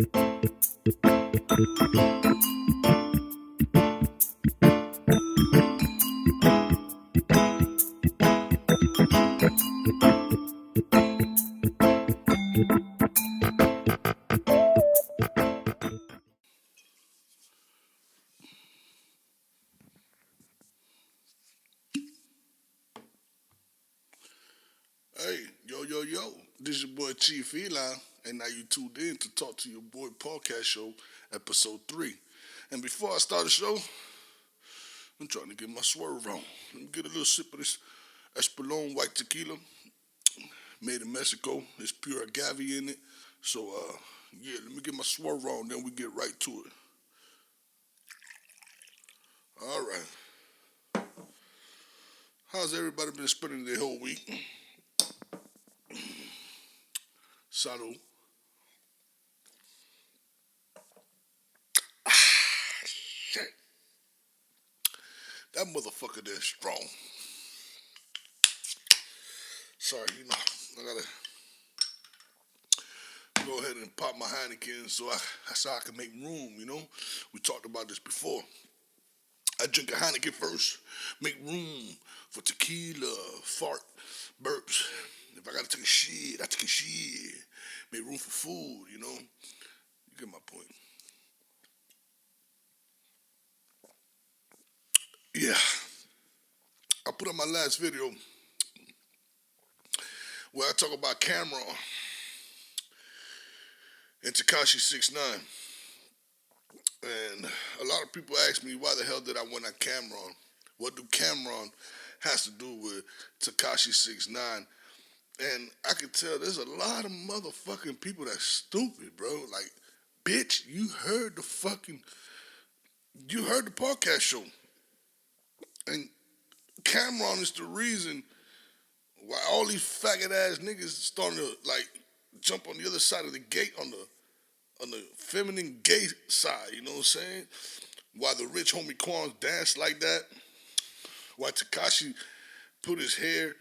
Hey, yo, this is your boy Chief Eli, and now you tuned in to talk to your boy Podcast Show, episode 3. And before I start the show, I'm trying to get my swerve on. Let me get a little sip of this Espolón white tequila, made in Mexico. It's pure agave in it. So, yeah, let me get my swerve on, then we get right to it. All right. How's everybody been spending their whole week? Salud. Shit. That motherfucker there strong. Sorry, I gotta go ahead and pop my Heineken so I can make room. We talked about this before. I drink a Heineken first, make room for tequila, fart, burps. If I gotta take a shit, I take a shit. Make room for food. You get my point. Yeah. I put up my last video where I talk about Cameron and Tekashi 6ix9ine. And a lot of people ask me why the hell did I went on Cameron? What do Cameron has to do with Tekashi 6ix9ine? And I can tell there's a lot of motherfucking people that's stupid, bro. Like, bitch, you heard the podcast show. And Cameron is the reason why all these faggot ass niggas starting to like jump on the other side of the gate on the feminine gay side, you know what I'm saying? Why the rich homie Quans dance like that? Why Tekashi put his hair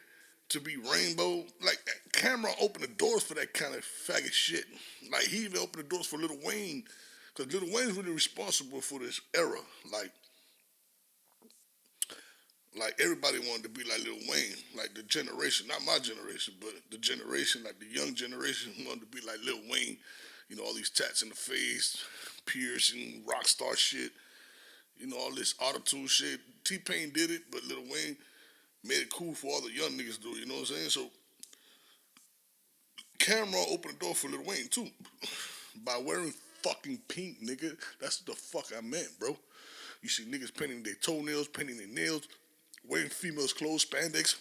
to be rainbow? Like, Cameron opened the doors for that kind of faggot shit. Like, he even opened the doors for Lil Wayne, because Lil Wayne's really responsible for this era. Like everybody wanted to be like Lil Wayne, like the generation, not my generation, but the generation, like the young generation wanted to be like Lil Wayne. All these tats in the face, piercing, rock star shit, all this auto-tune shit. T-Pain did it, but Lil Wayne made it cool for all the young niggas to do, you know what I'm saying? So, Cameron opened the door for Lil Wayne, too, by wearing fucking pink, nigga. That's the fuck I meant, bro. You see niggas painting their toenails, painting their nails, wearing females' clothes, spandex,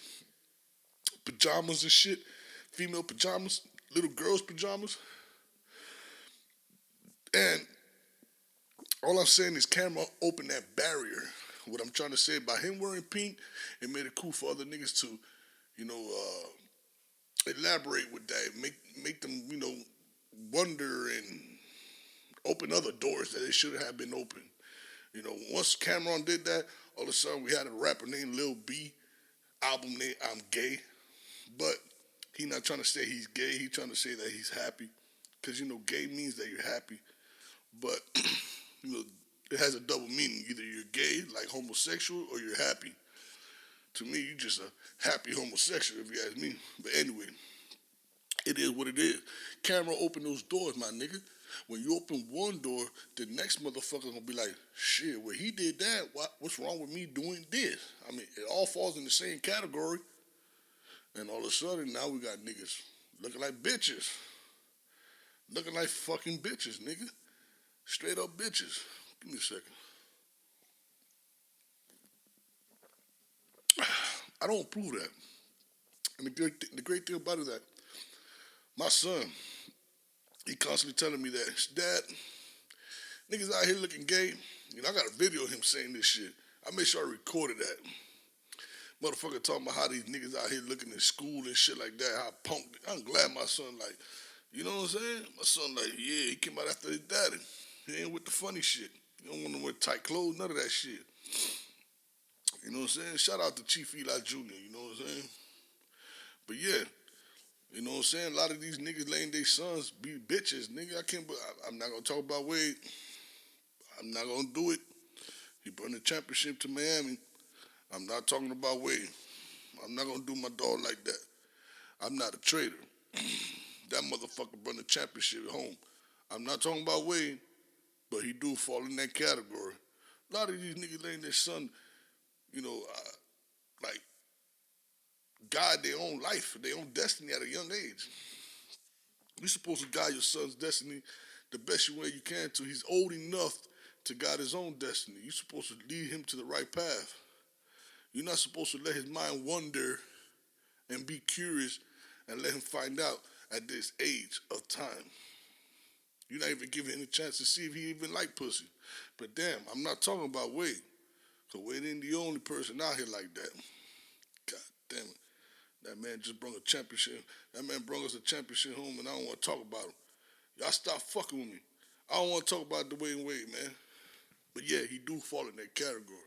pajamas and shit, female pajamas, little girls' pajamas. And all I'm saying is Cameron opened that barrier. What I'm trying to say, by him wearing pink, it made it cool for other niggas to, elaborate with that, make them, wonder and open other doors that they should have been open. Once Cameron did that, all of a sudden we had a rapper named Lil B, album named I'm Gay, but he not trying to say he's gay, he trying to say that he's happy, because, gay means that you're happy, but, it has a double meaning. Either you're gay, like homosexual, or you're happy. To me, you're just a happy homosexual, if you ask me. But anyway, it is what it is. Camera open those doors, my nigga. When you open one door, the next motherfucker gonna be like, shit, well, he did that. What's wrong with me doing this? I mean, it all falls in the same category. And all of a sudden, now we got niggas looking like bitches. Looking like fucking bitches, nigga. Straight up bitches. Give me a second. I don't approve that. And the great thing about it is that my son, he constantly telling me that, Dad, niggas out here looking gay. I got a video of him saying this shit. I made sure I recorded that. Motherfucker talking about how these niggas out here looking in school and shit like that, how punk. I'm glad my son like, you know what I'm saying? My son like, yeah, he came out after his daddy. He ain't with the funny shit. He don't want to wear tight clothes, none of that shit. You know what I'm saying? Shout out to Chief Eli Jr., you know what I'm saying? But yeah, You know what I'm saying? A lot of these niggas letting their sons be bitches, nigga. I can't. I'm not gonna talk about Wade. I'm not gonna do it. He brought the championship to Miami. I'm not talking about Wade. I'm not gonna do my dog like that. I'm not a traitor. That motherfucker brought the championship home. I'm not talking about Wade, but he do fall in that category. A lot of these niggas letting their son, you know, like guide their own life, their own destiny at a young age. You're supposed to guide your son's destiny the best way you can till he's old enough to guide his own destiny. You're supposed to lead him to the right path. You're not supposed to let his mind wander and be curious and let him find out at this age of time. You're not even giving him a chance to see if he even like pussy. But damn, I'm not talking about Wade. Cause Wade ain't the only person out here like that. God damn it. That man just brought a championship. That man brought us a championship home and I don't want to talk about him. Y'all stop fucking with me. I don't want to talk about Dwayne Wade, man. But yeah, he do fall in that category.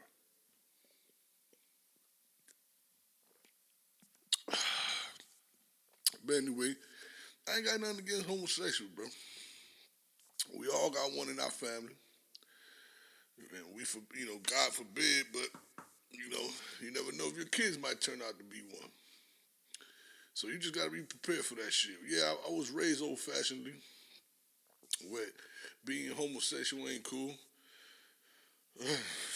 But anyway, I ain't got nothing against homosexuals, bro. We all got one in our family. And God forbid, but, you never know if your kids might turn out to be one. So you just got to be prepared for that shit. Yeah, I was raised old-fashionedly, where being homosexual ain't cool.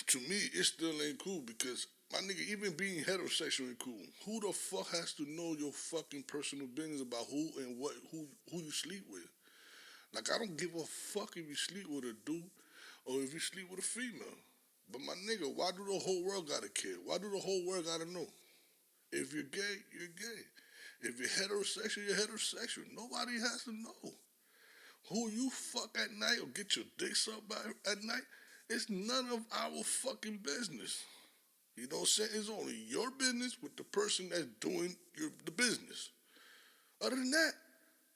To me, it still ain't cool because my nigga, even being heterosexual ain't cool. Who the fuck has to know your fucking personal business about who you sleep with? Like I don't give a fuck if you sleep with a dude or if you sleep with a female. But my nigga, why do the whole world gotta care? Why do the whole world gotta know? If you're gay, you're gay. If you're heterosexual, you're heterosexual. Nobody has to know. Who you fuck at night or get your dick sucked by at night, it's none of our fucking business. You know what I'm saying? It's only your business with the person that's doing the business. Other than that,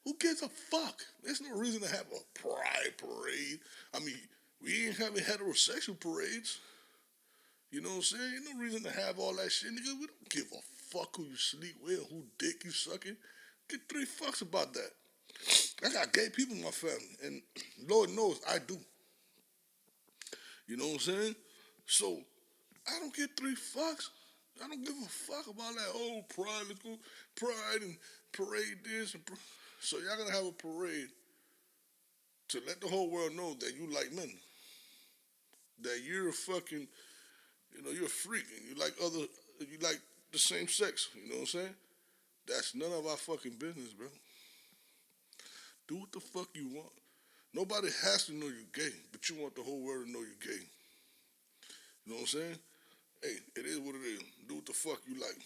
who gives a fuck? There's no reason to have a pride parade. I mean, we ain't having heterosexual parades. You know what I'm saying? Ain't no reason to have all that shit, nigga. We don't give a fuck who you sleep with, who dick you sucking. Get three fucks about that. I got gay people in my family, and Lord knows I do. You know what I'm saying? So I don't get three fucks. I don't give a fuck about that whole pride. Let's go pride and parade this. So y'all gonna have a parade to let the whole world know that you like men, that you're a fucking, you're a freak, and you like the same sex. You know what I'm saying? That's none of our fucking business, bro. Do what the fuck you want. Nobody has to know you're gay, but you want the whole world to know you're gay. You know what I'm saying? Hey, it is what it is. Do what the fuck you like.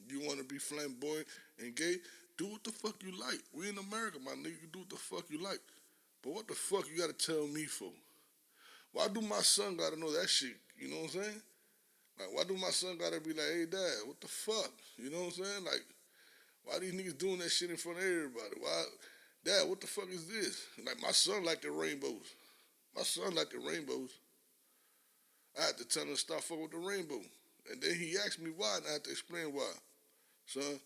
You want to be flamboyant and gay? Do what the fuck you like. We in America, my nigga. You do what the fuck you like. But what the fuck you gotta tell me for? Why do my son gotta know that shit? You know what I'm saying? Like, why do my son gotta be like, hey, dad, what the fuck? You know what I'm saying? Like, why these niggas doing that shit in front of everybody? Why, dad, what the fuck is this? Like, my son like the rainbows. My son like the rainbows. I had to tell him to stop fucking with the rainbow. And then he asked me why, and I had to explain why. Son,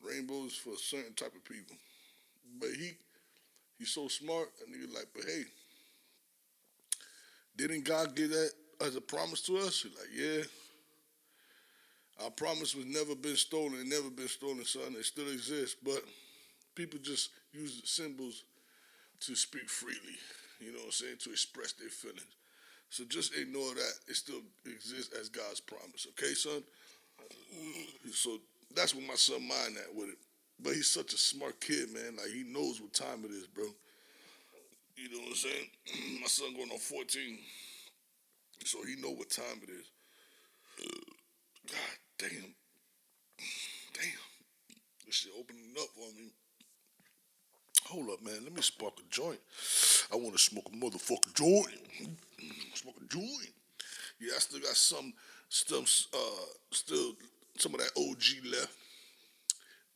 rainbows for a certain type of people. But he's so smart, and nigga like, but hey, didn't God give that as a promise to us? He's like, yeah. Our promise was never been stolen. It never been stolen, son. It still exists. But people just use symbols to speak freely. You know what I'm saying? To express their feelings. So just ignore that. It still exists as God's promise. Okay, son? So that's what my son mind at with it. But he's such a smart kid, man. Like, he knows what time it is, bro. You know what I'm saying? My son going on 14. So he know what time it is. God damn. Damn. This shit opening up on me. Hold up, man. Let me spark a joint. I want to smoke a motherfucking joint. Smoke a joint. Yeah, I still got still some of that OG left.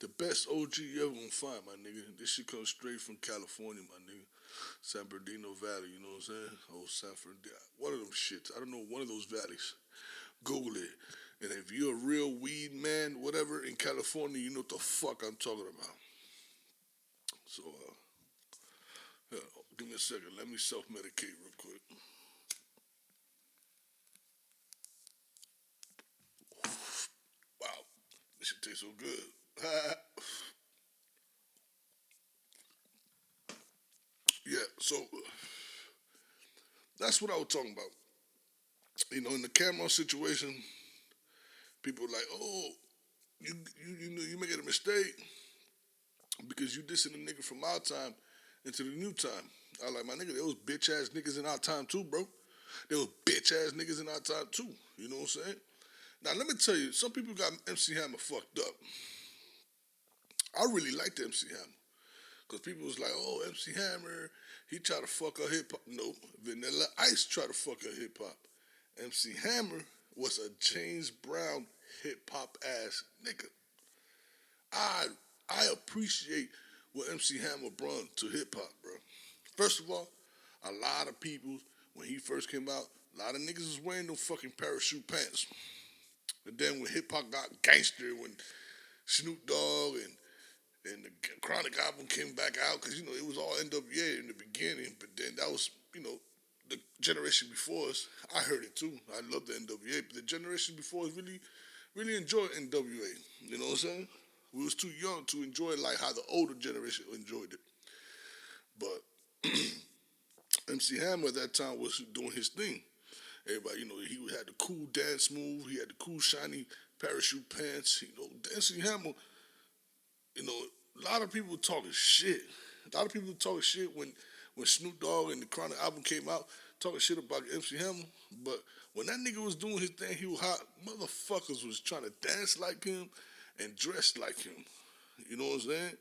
The best OG you ever gonna find, my nigga. This shit comes straight from California, my nigga. San Bernardino Valley, you know what I'm saying? Oh, San Fernandino. One of them shits. I don't know, one of those valleys. Google it. And if you're a real weed man, whatever, in California, you know what the fuck I'm talking about. So, yeah, give me a second. Let me self medicate real quick. Wow, this shit tastes so good. Yeah, so that's what I was talking about. In the camera situation, people are like, "Oh, you making a mistake because you dissing a nigga from our time into the new time." I was like, "My nigga, there was bitch ass niggas in our time too, bro. There was bitch ass niggas in our time too. You know what I'm saying?" Now let me tell you, some people got MC Hammer fucked up. I really liked MC Hammer because people was like, "Oh, MC Hammer, he tried to fuck up hip hop." No, Vanilla Ice tried to fuck up hip hop. MC Hammer was a James Brown hip hop ass nigga. I I appreciate what MC Hammer brought to hip hop, bro. First of all, a lot of people when he first came out, a lot of niggas was wearing them fucking parachute pants. And then when hip hop got gangster, when Snoop Dogg and the Chronic album came back out, because it was all NWA in the beginning, but then that was the generation before us. I heard it too. I love the NWA, but the generation before us really enjoyed NWA. You know what I'm saying? We was too young to enjoy it like how the older generation enjoyed it. But MC Hammer at that time was doing his thing. Everybody, he had the cool dance move. He had the cool shiny parachute pants. MC Hammer. You know, a lot of people talking shit. A lot of people talking shit when Snoop Dogg and the Chronic album came out, talking shit about MC Hammer. But when that nigga was doing his thing, he was hot. Motherfuckers was trying to dance like him and dress like him. You know what I'm saying?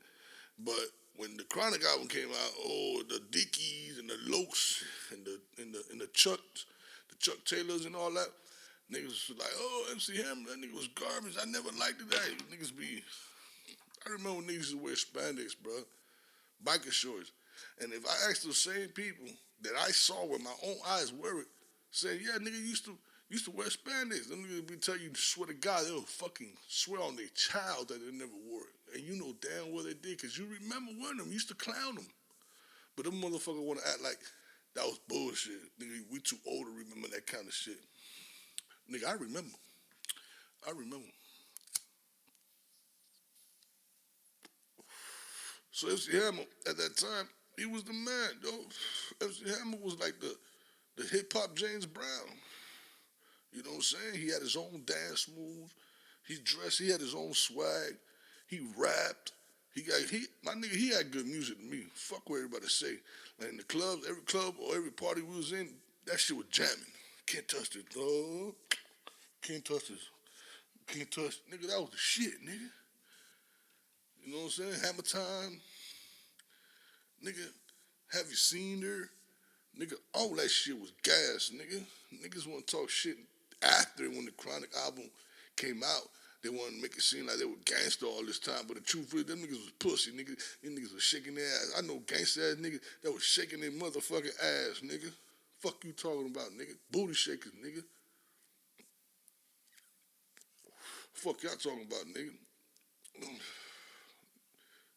But when the Chronic album came out, oh, the Dickies and the Lokes and the Chuck Taylors and all that, niggas was like, oh, MC Hammer, that nigga was garbage. I never liked it. That niggas be. I remember when niggas used to wear spandex, bro, biker shorts, and if I asked those same people that I saw with my own eyes wear it, say, yeah, nigga used to wear spandex. Them niggas be tell you, swear to God, they'll fucking swear on their child that they never wore it. And you know damn well they did, because you remember wearing them. You used to clown them. But them motherfuckers want to act like that was bullshit. Nigga, we too old to remember that kind of shit. Nigga, I remember. I remember. So MC Hammer, at that time, he was the man, though. MC Hammer was like the hip hop James Brown. You know what I'm saying? He had his own dance moves. He dressed. He had his own swag. He rapped. My nigga. He had good music to me. Fuck what everybody say. Like in the clubs, every club or every party we was in, that shit was jamming. Can't touch this. Oh, can't touch this. Can't touch. Nigga, that was the shit, nigga. You know what I'm saying? Hammer time, nigga. Have you seen her? Nigga, all that shit was gas, nigga. Niggas want to talk shit after when the Chronic album came out. They wanted to make it seem like they were gangster all this time, but the truth is, them niggas was pussy, nigga. Them niggas was shaking their ass. I know gangster ass niggas that was shaking their motherfucking ass, nigga. Fuck you talking about, nigga? Booty shakers, nigga. Fuck y'all talking about, nigga?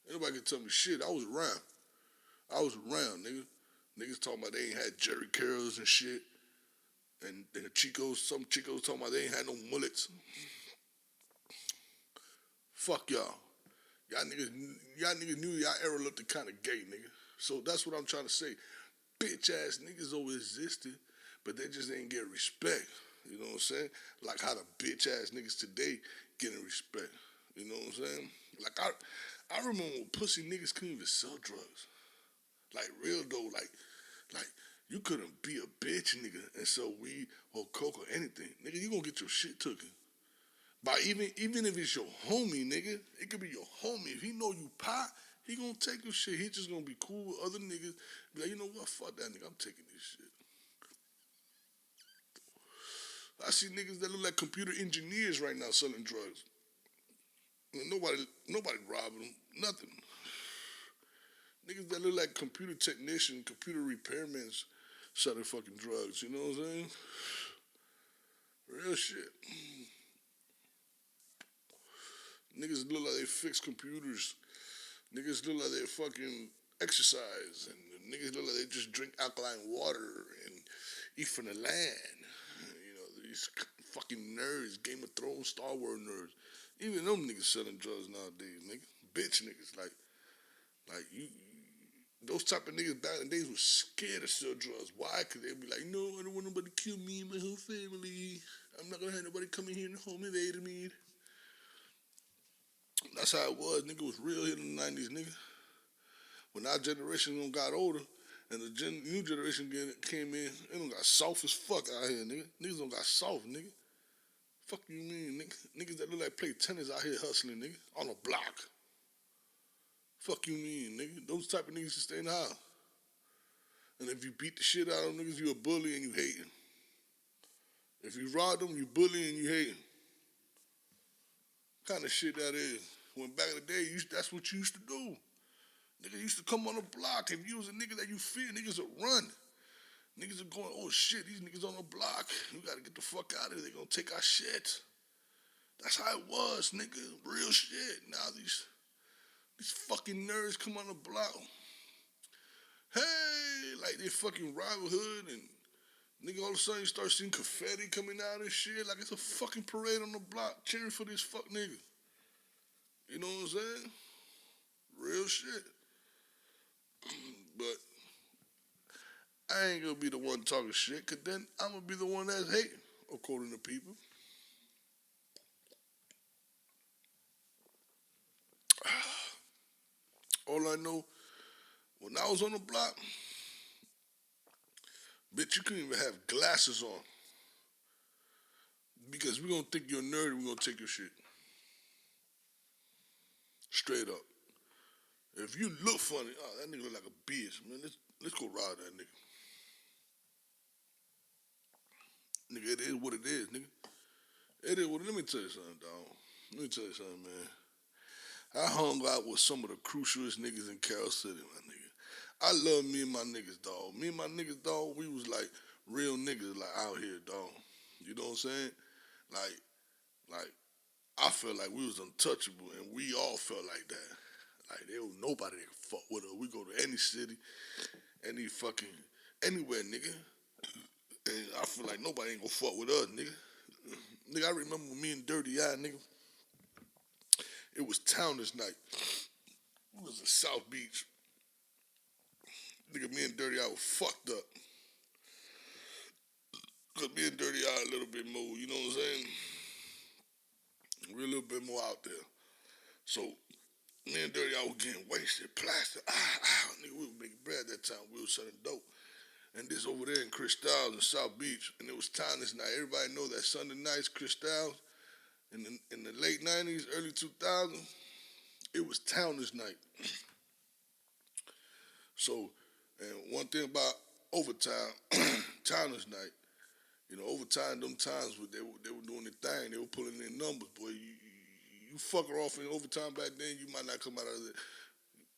Anybody can tell me shit. I was around. I was around, nigga. Niggas talking about they ain't had Jerry curls and shit. And the Chicos, some Chicos talking about they ain't had no mullets. Fuck y'all. Y'all niggas knew y'all era looked kind of gay, nigga. So that's what I'm trying to say. Bitch ass niggas always existed, but they just ain't get respect. You know what I'm saying? Like how the bitch ass niggas today getting respect. You know what I'm saying? Like I remember when pussy niggas couldn't even sell drugs. Like real though, like you couldn't be a bitch nigga and sell weed or coke or anything. Nigga, you gonna get your shit taken. But even if it's your homie, nigga, it could be your homie. If he know you pot, he gonna take your shit. He just gonna be cool with other niggas. Be like, you know what? Fuck that nigga. I'm taking this shit. I see niggas that look like computer engineers right now selling drugs. Nobody robbing them. Nothing. Niggas that look like computer technician, computer repairmen selling fucking drugs. You know what I'm saying? Real shit. Niggas look like they fix computers. Niggas look like they fucking exercise, and niggas look like they just drink alkaline water and eat from the land. You know, these fucking nerds, Game of Thrones, Star Wars nerds. Even them niggas selling drugs nowadays, nigga. Bitch niggas, like you. Those type of niggas back in the days was scared to sell drugs. Why? Because they'd be like, no, I don't want nobody to kill me and my whole family. I'm not gonna have nobody come in here and home invade me. That's how it was. Nigga was real here in the 90s, nigga. When our generation got older and the new generation came in, they don't got soft as fuck out here, nigga. Niggas don't got soft, nigga. Fuck you mean, nigga? Niggas that look like play tennis out here hustling, nigga, on a block. Fuck you mean, nigga? Those type of niggas should stay in the house. And if you beat the shit out of them niggas, you a bully and you hating. If you rob them, you bully and you hating. Kind of shit that is. When back in the day, that's what you used to do. Niggas used to come on the block. If you was a nigga that you fear, niggas would run. Niggas are going, oh shit, these niggas on the block. We gotta get the fuck out of here. They gonna take our shit. That's how it was, nigga. Real shit. Now these fucking nerds come on the block. Hey, like they fucking rivalhood and nigga all of a sudden you start seeing confetti coming out and shit. Like it's a fucking parade on the block cheering for this fuck nigga. You know what I'm saying? Real shit. But I ain't gonna be the one talking shit, cause then I'm gonna be the one that's hating, according to people. All I know, when I was on the block, bitch, you couldn't even have glasses on. Because we gonna think you're a nerd and we gonna take your shit. Straight up. If you look funny, oh, that nigga look like a bitch, man. Let's go rob that nigga. Nigga, it is what it is, nigga. It is what. Let me tell you something, dog. Let me tell you something, man. I hung out with some of the crucialest niggas in Carol City, my nigga. I love me and my niggas, dog. Me and my niggas, dog, we was like real niggas, like out here, dog. You know what I'm saying? Like, like I felt like we was untouchable, and we all felt like that. Like there was nobody that could fuck with us. We go to any city, any fucking anywhere, nigga. And I feel like nobody ain't gonna fuck with us, nigga. Nigga, I remember me and Dirty Eye, nigga. It was Towners night. It was in South Beach. Nigga, me and Dirty Eye was fucked up. Cause me and Dirty Eye a little bit more, you know what I'm saying? We're a little bit more out there. So me and Dirty Eye was getting wasted, plastered. Nigga, we were making bread that time. We was selling dope. And this over there in Crystal in South Beach, and it was Towners night. Everybody know that Sunday nights, Crystal, in the late 90s, early 2000s, it was Towners night. So, and one thing about overtime, Towners night, you know, overtime, them times they were doing their thing, they were pulling their numbers, boy. You fuck her off in overtime back then, you might not come out of there.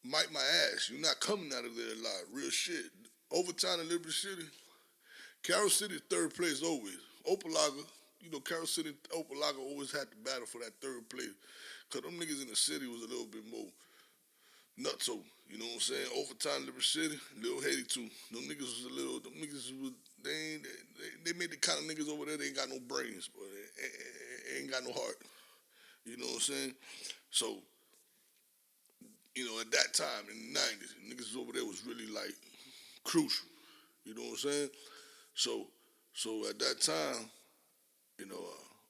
Might my ass, you're not coming out of there alive. Real shit. Overtime in Liberty City, Carol City third place always. Opalaga, you know, Carol City, Opalaga always had to battle for that third place. Cause them niggas in the city was a little bit more nutso. You know what I'm saying? Overtime, Liberty City, Little Haiti too. Them niggas was a little. Them niggas was. They made the kind of niggas over there. They ain't got no brains, but they ain't got no heart. You know what I'm saying? So, you know, at that time in the '90s, niggas over there was really like crucial. You know what I'm saying? So, so at that time, you know,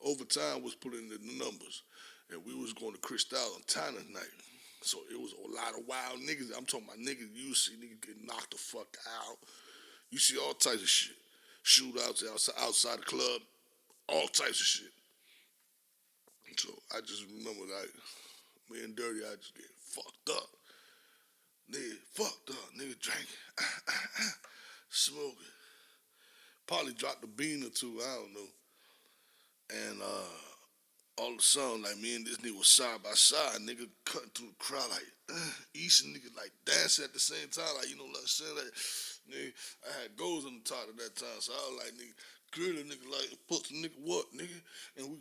overtime was putting in the numbers, and we was going to Crystal on Tanner night. So it was a lot of wild niggas. I'm talking about niggas. You see niggas get knocked the fuck out. You see all types of shit. Shootouts outside the club. All types of shit. So I just remember like me and Dirty, I just get fucked up. Nigga fucked up. Nigga drinking. Smoking. Probably dropped a bean or two. I don't know. And all of a sudden, like me and this nigga was side by side, nigga cutting through the crowd like each nigga like dancing at the same time, like you know what I'm saying? Like nigga, I had goals on the top of that time, so I was like nigga, grilling nigga like put some nigga what, nigga? And we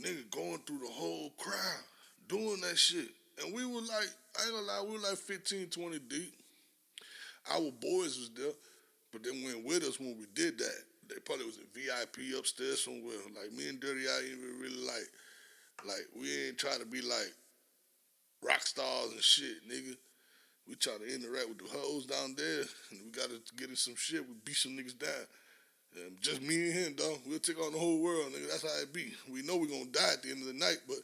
nigga going through the whole crowd, doing that shit. And we were like, I ain't gonna lie, we were like 15, 20 deep. Our boys was there, but they went with us when we did that. They probably was in VIP upstairs somewhere. Like me and Dirty, I ain't even really like we ain't trying to be like rock stars and shit, nigga. We try to interact with the hoes down there, and we gotta get in some shit. We beat some niggas down. Just me and him, dog. We'll take on the whole world, nigga. That's how it be. We know we're gonna die at the end of the night, but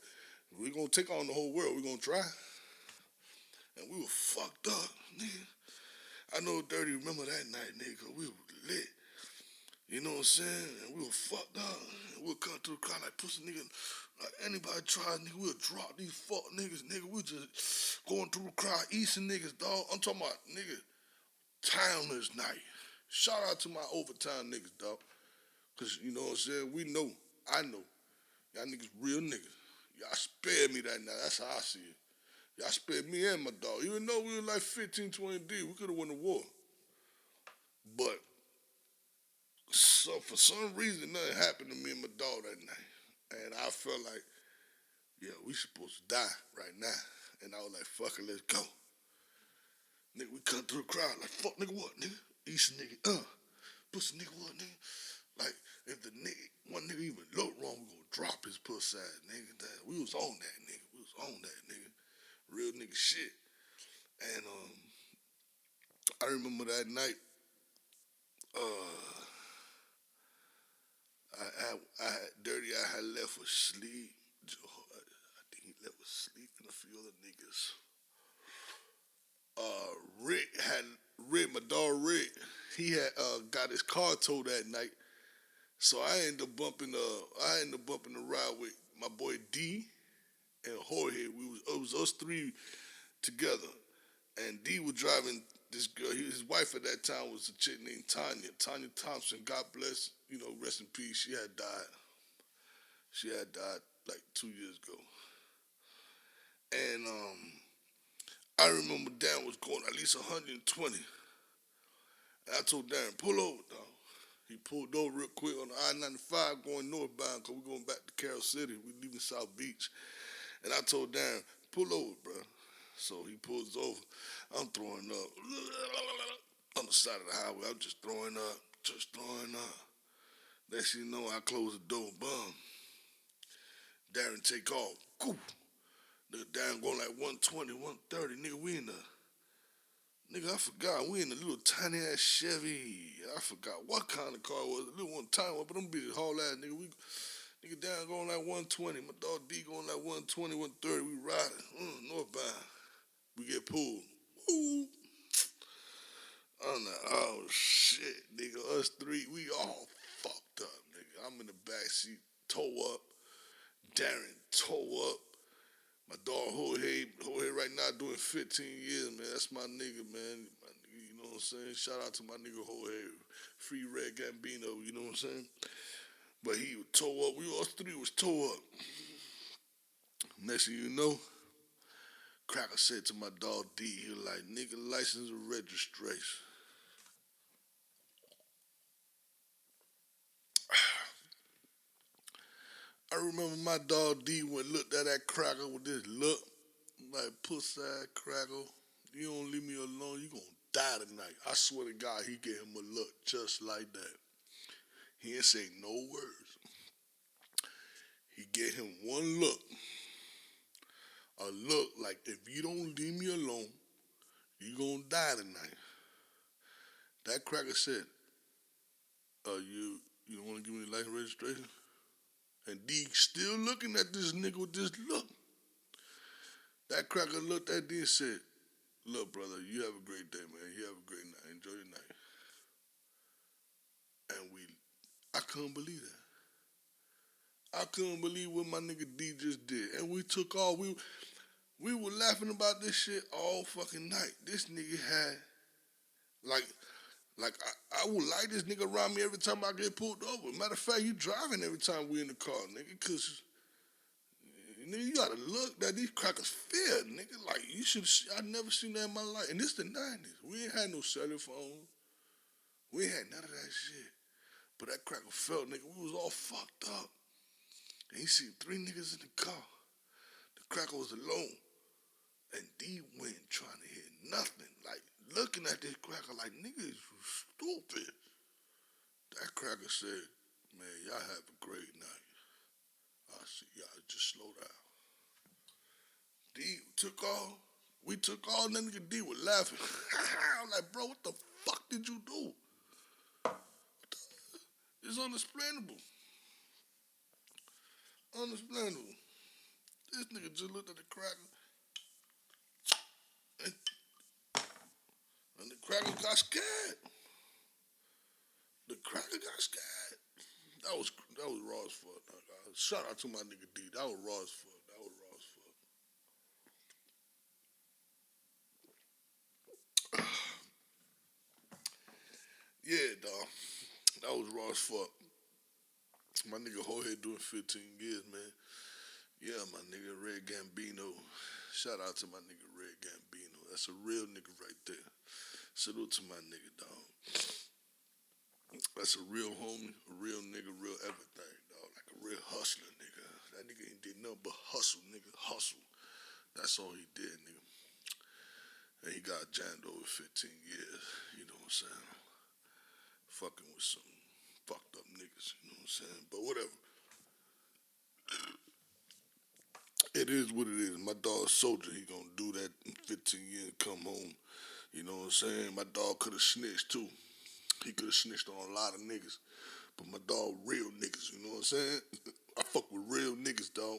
we're gonna take on the whole world. We're gonna try. And we were fucked up, nigga. I know Dirty remember that night, nigga. We were lit. You know what I'm saying? And we were fucked up. And we'll come through the crowd like pussy nigga. Like anybody try, nigga, we'll drop these fuck niggas, nigga. We just going through the crowd, easting niggas, dog. I'm talking about, nigga, timeless night. Shout out to my overtime niggas, dog. Cause you know what I'm saying? We know, I know. Y'all niggas real niggas. Y'all spared me that night. That's how I see it. Y'all spared me and my dog. Even though we were like 15, 20 deep, we could have won the war. But so for some reason, nothing happened to me and my dog that night. And I felt like, yeah, we supposed to die right now. And I was like, fuck it, let's go. Nigga, we come through the crowd like, fuck nigga what, nigga? East nigga, pussy nigga what, nigga? Like, if the nigga, one nigga even look wrong, we gonna drop his pussy ass, nigga. We was on that, nigga. We was on that, nigga. Real nigga shit. And I remember that night, uh, I had Dirty, I had left for sleep. I think he left for sleep and a few other niggas. Rick had Rick, my dog Rick, he had got his car towed that night. So I ended up bumping the ride with my boy D and Jorge. It was us three together. And D was driving this girl. His wife at that time was a chick named Tanya. Tanya Thompson, God bless, rest in peace. She had died. She had died like 2 years ago. And I remember Dan was going at least 120. And I told Darren, pull over, dog. He pulled over real quick on the I-95 going northbound because we're going back to Carroll City. We leaving South Beach. And I told Darren, pull over, bro. So he pulls over. I'm throwing up on the side of the highway. I'm just throwing up, just throwing up. Next thing you know, I close the door, boom. Darren take off. Goof. Nigga, Darren going like 120, 130. Nigga, we in the... Nigga, I forgot. We in a little tiny ass Chevy. I forgot what kind of car it was. A little one tiny one, but them bitches haul ass, nigga. Nigga down going like 120. My dog D going like 120, 130. We riding. Northbound. We get pulled. Woo. I'm like, oh shit, nigga. Us three, we all fucked up, nigga. I'm in the back seat, toe up. Darren, toe up. My dog Jorge right now doing 15 years, man. That's my nigga, man. My nigga, you know what I'm saying? Shout out to my nigga Jorge. Free Red Gambino, you know what I'm saying? But he was toe up. Us three was toe up. Next thing you know, Cracker said to my dog D, he was like, nigga, license and registration. I remember my dog D went looked at that Cracker with this look, like, pussy ass Cracker. You don't leave me alone, you gonna die tonight. I swear to God, he gave him a look just like that. He didn't say no words. He gave him one look. A look like, if you don't leave me alone, you gonna die tonight. That Cracker said, you don't want to give me the license registration? And D still looking at this nigga with this look. That Cracker looked at D and said, look, brother, you have a great day, man. You have a great night. Enjoy your night. And I couldn't believe that. I couldn't believe what my nigga D just did. And we took off. We were laughing about this shit all fucking night. This nigga had, I would like this nigga around me every time I get pulled over. Matter of fact, you driving every time we in the car, nigga, because, nigga, you gotta look that these crackers fear, nigga. Like, I never seen that in my life. And this the 90s. We ain't had no cell phone. We ain't had none of that shit. But that cracker felt, nigga, we was all fucked up. And he seen three niggas in the car. The cracker was alone. And D went trying to hit nothing. Like, looking at this cracker like, nigga, is you stupid. That cracker said, man, y'all have a great night. I said, y'all just slow down. D took off. We took off, and that nigga D was laughing. I'm like, bro, what the fuck did you do? It's unexplainable. Unexplainable. This nigga just looked at the cracker, and, and the cracker got scared. The cracker got scared. That was raw as fuck. Shout out to my nigga D. That was raw as fuck. That was raw as fuck. Yeah, dog. That was raw as fuck. My nigga Jorge doing 15 years, man. Yeah, my nigga Red Gambino. Shout out to my nigga Red Gambino. That's a real nigga right there. Salute to my nigga, dog. That's a real homie, a real nigga, real everything, dog. Like a real hustler, nigga. That nigga ain't did nothing but hustle, nigga. Hustle. That's all he did, nigga. And he got jammed over 15 years. You know what I'm saying? Fucking with some fucked up niggas. You know what I'm saying? But whatever. It is what it is. My dog soldier, he gonna do that in 15 years, come home. You know what I'm saying? My dog could have snitched too. He could have snitched on a lot of niggas. But my dog real niggas, you know what I'm saying? I fuck with real niggas, dog.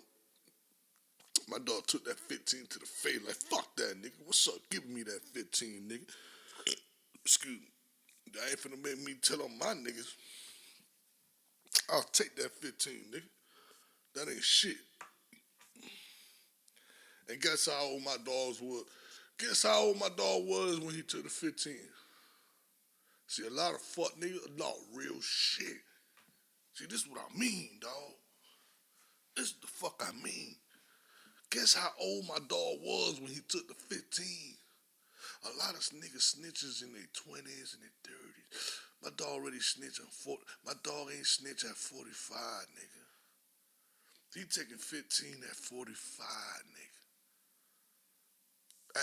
My dog took that 15 to the face like, fuck that nigga. What's up? Give me that 15, nigga. Excuse me. That ain't finna make me tell on my niggas. I'll take that 15, nigga. That ain't shit. And guess how old my dogs was? Guess how old my dog was when he took the 15? See, a lot of fuck niggas, not real shit. See, this is what I mean, dog. This is the fuck I mean. Guess how old my dog was when he took the 15? A lot of niggas snitches in their 20s and their 30s. My dog already snitched at 40. My dog ain't snitch at 45, nigga. He taking 15 at 45, nigga.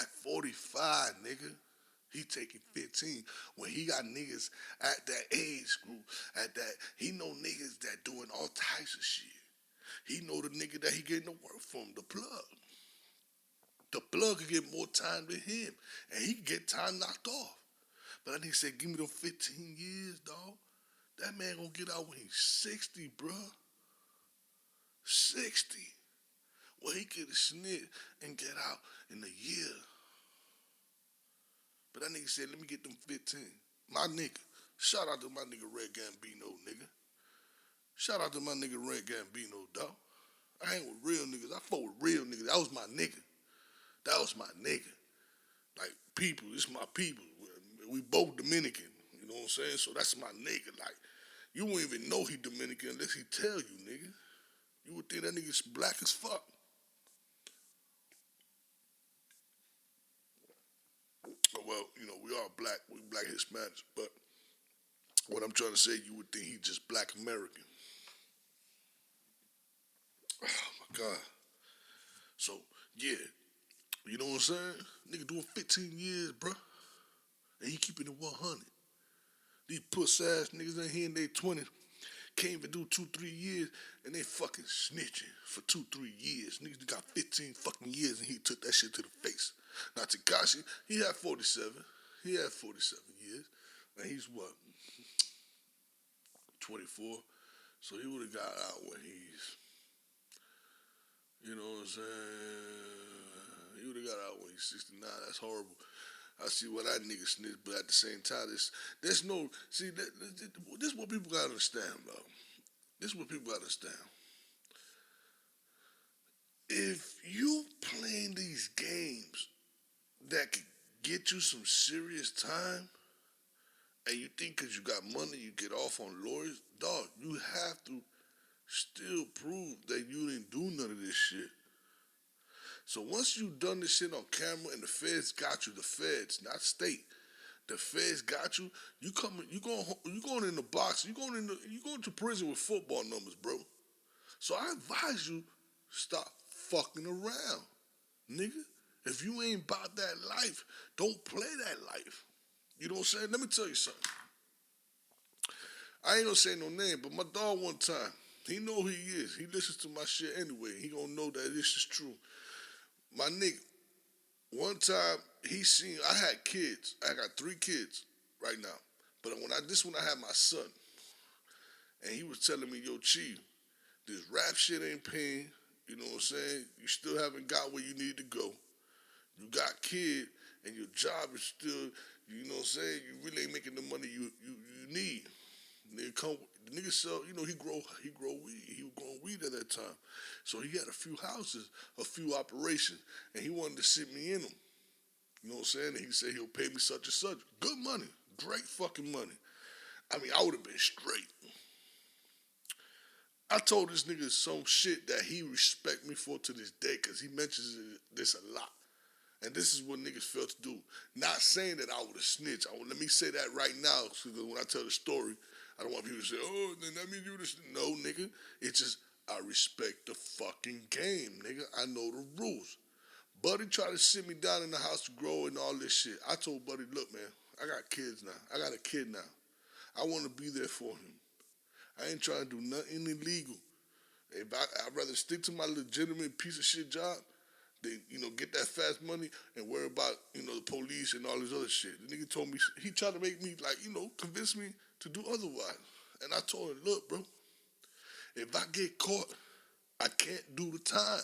At 45, nigga. He taking 15. When he got niggas at that age group, at that, he know niggas that doing all types of shit. He know the nigga that he getting the work from, the plug. The plug could get more time than him, and he could get time knocked off. But that nigga said, give me them 15 years, dog. That man gonna get out when he's 60, bruh. 60. Well, he could have snitched and get out in a year. But that nigga said, let me get them 15. My nigga. Shout out to my nigga Red Gambino, nigga. Shout out to my nigga Red Gambino, dog. I ain't with real niggas. I fuck with real niggas. That was my nigga. That was my nigga. Like, people, this my people. We both Dominican. You know what I'm saying? So that's my nigga. Like, you won't even know he Dominican unless he tell you, nigga. You would think that nigga's black as fuck. Well, you know, we are black. We black Hispanics. But what I'm trying to say, you would think he just black American. Oh, my God. So, yeah. You know what I'm saying? Nigga doing 15 years, bruh. And he keeping it 100. These puss ass niggas in here in their 20s can't even do 2-3 years and they fucking snitching for 2-3 years. Niggas got 15 fucking years and he took that shit to the face. Now Takashi, he had 47. He had 47 years. And he's what? 24. So he would have got out when he's, you know what I'm saying? He would have got out when he's 69. That's horrible. I see what that nigga snitch, but at the same time, there's no, see, this is what people gotta understand, bro. This is what people gotta understand. If you playing these games that could get you some serious time, and you think because you got money you get off on lawyers, dog, you have to still prove that you didn't do none of this shit. So once you done this shit on camera and the feds got you, the feds, not state, the feds got you, you going in the box, you going to prison with football numbers, bro. So I advise you, stop fucking around, nigga. If you ain't about that life, don't play that life. You know what I'm saying? Let me tell you something. I ain't gonna say no name, but my dog one time, he know who he is. He listens to my shit anyway. He gonna know that this is true. My nigga, one time he seen I had kids. I got 3 kids right now. But when I had my son, and he was telling me, yo, Chief, this rap shit ain't paying. You know what I'm saying? You still haven't got where you need to go. You got kid, and your job is still, you know what I'm saying? You really ain't making the money you need. Nigga come, the nigga sell, he grow weed. He was growing weed at that time, so he had a few houses, a few operations, and he wanted to sit me in them. You know what I'm saying? And he said he'll pay me such and such. Good money, great fucking money. I mean, I would have been straight. I told this nigga some shit that he respect me for to this day because he mentions this a lot. And this is what niggas fail to do. Not saying that I would have snitched. Let me say that right now because when I tell the story, I don't want people to say, oh, then that means you just. No, nigga. It's just, I respect the fucking game, nigga. I know the rules. Buddy tried to sit me down in the house to grow and all this shit. I told Buddy, look, man, I got kids now. I got a kid now. I want to be there for him. I ain't trying to do nothing illegal. I'd rather stick to my legitimate piece of shit job than, get that fast money and worry about, the police and all this other shit. The nigga told me, he tried to make me, convince me to do otherwise. And I told him, look, bro, if I get caught, I can't do the time.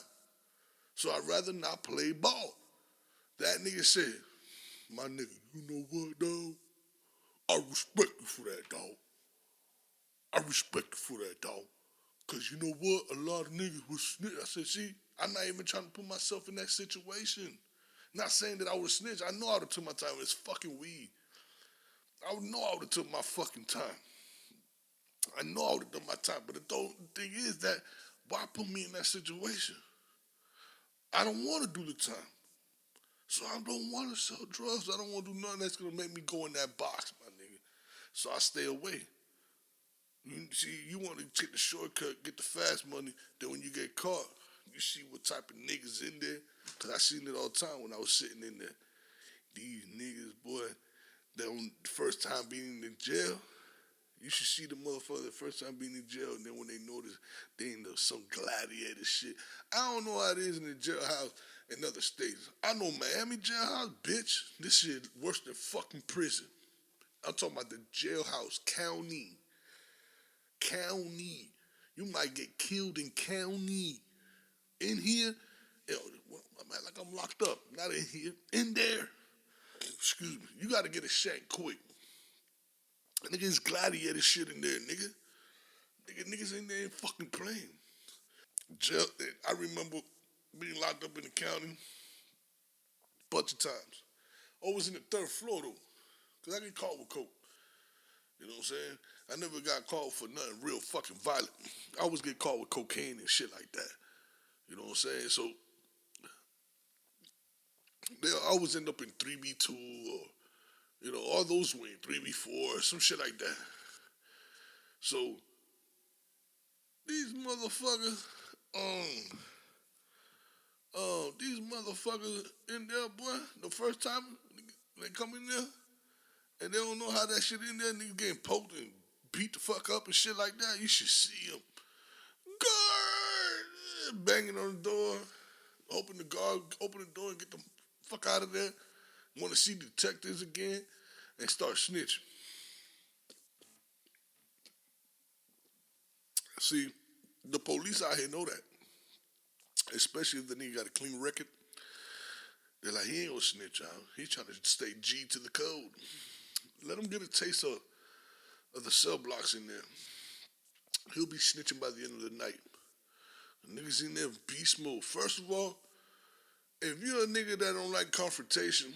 So I'd rather not play ball. That nigga said, my nigga, you know what, dog? I respect you for that, dog. I respect you for that, dog. Cause you know what? A lot of niggas was snitch. I said, see, I'm not even trying to put myself in that situation. Not saying that I would snitch. I know I would have took my time. It's fucking weed. I would know I would have took my fucking time. I know I would have done my time. But the thing is that why put me in that situation? I don't want to do the time. So I don't want to sell drugs. I don't want to do nothing that's gonna make me go in that box, my nigga. So I stay away. You see, you want to take the shortcut, get the fast money. Then when you get caught, you see what type of niggas in there. Cause I seen it all the time when I was sitting in there. These niggas, boy, they on the first time being in jail. You should see the motherfucker the first time being in jail, and then when they notice they in some gladiator shit. I don't know how it is in the jailhouse in other states. I know Miami jailhouse, bitch. This shit worse than fucking prison. I'm talking about the jailhouse, county. County. You might get killed in county. In here, like I'm locked up. Not in here. In there. Excuse me. You gotta get a shank quick. Niggas gladiator shit in there, nigga. Niggas in there ain't fucking playing. Jail, I remember being locked up in the county a bunch of times. Always in the third floor though. Cause I get caught with coke. You know what I'm saying? I never got caught for nothing real fucking violent. I always get caught with cocaine and shit like that. You know what I'm saying? So they always end up in 3B2 or, all those ways, 3B4, some shit like that. So these motherfuckers, these motherfuckers in there, boy, the first time they come in there and they don't know how that shit in there, niggas getting poked and beat the fuck up and shit like that, you should see them. Guard! Banging on the door, open the door and get the fuck out of there. Want to see detectives again and start snitching. See, the police out here know that. Especially if the nigga got a clean record. They're like, he ain't gonna snitch out. He's trying to stay G to the code. Let him get a taste of the cell blocks in there. He'll be snitching by the end of the night. The niggas in there beast mode. First of all, if you're a nigga that don't like confrontation,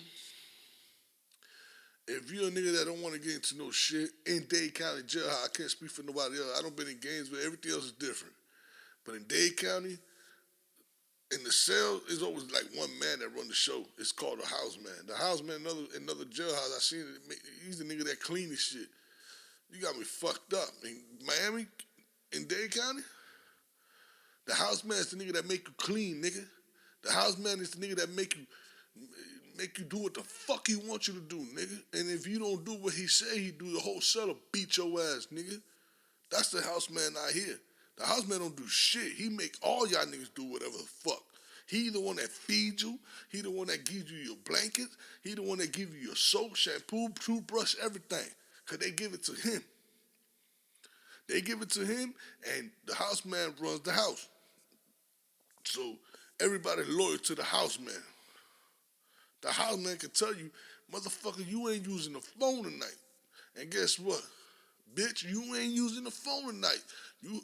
if you're a nigga that don't want to get into no shit, in Dade County jail, I can't speak for nobody else. I don't been in games, but everything else is different. But in Dade County, in the cell, it's always like one man that run the show. It's called a house man. The house man, another jailhouse, I seen it. He's the nigga that clean this shit. You got me fucked up. In Miami, in Dade County, the house man is the nigga that make you clean, nigga. The house man is the nigga that make you make you do what the fuck he wants you to do, nigga. And if you don't do what he say he do, the whole cell'll beat your ass, nigga. That's the house man out here. The house man don't do shit. He make all y'all niggas do whatever the fuck. He the one that feeds you. He the one that gives you your blankets. He the one that gives you your soap, shampoo, toothbrush, everything. Cause they give it to him. They give it to him, and the house man runs the house. So everybody loyal to the house man. The house man can tell you, motherfucker, you ain't using the phone tonight. And guess what? Bitch, you ain't using the phone tonight. You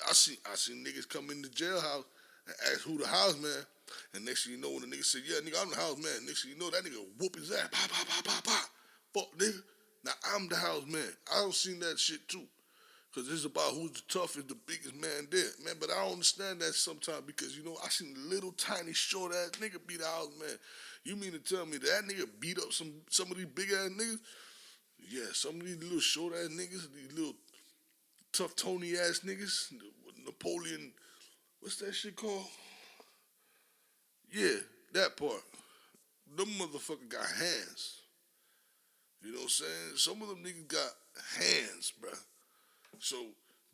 I seen niggas come in the jailhouse and ask who the house man. And next thing you know, when the nigga said, yeah, nigga, I'm the house man. Next thing you know, that nigga whoop his ass. Pop, pop, pop, pop, pop. Fuck, nigga. Now I'm the house man. I don't seen that shit too. Because it's about who's the toughest, the biggest man there. Man, but I don't understand that sometimes because, I seen a little tiny short ass nigga beat the house man. You mean to tell me that nigga beat up some of these big ass niggas? Yeah, some of these little short ass niggas, these little tough Tony ass niggas, Napoleon, what's that shit called? Yeah, that part. Them motherfucker got hands. You know what I'm saying? Some of them niggas got hands, bruh. So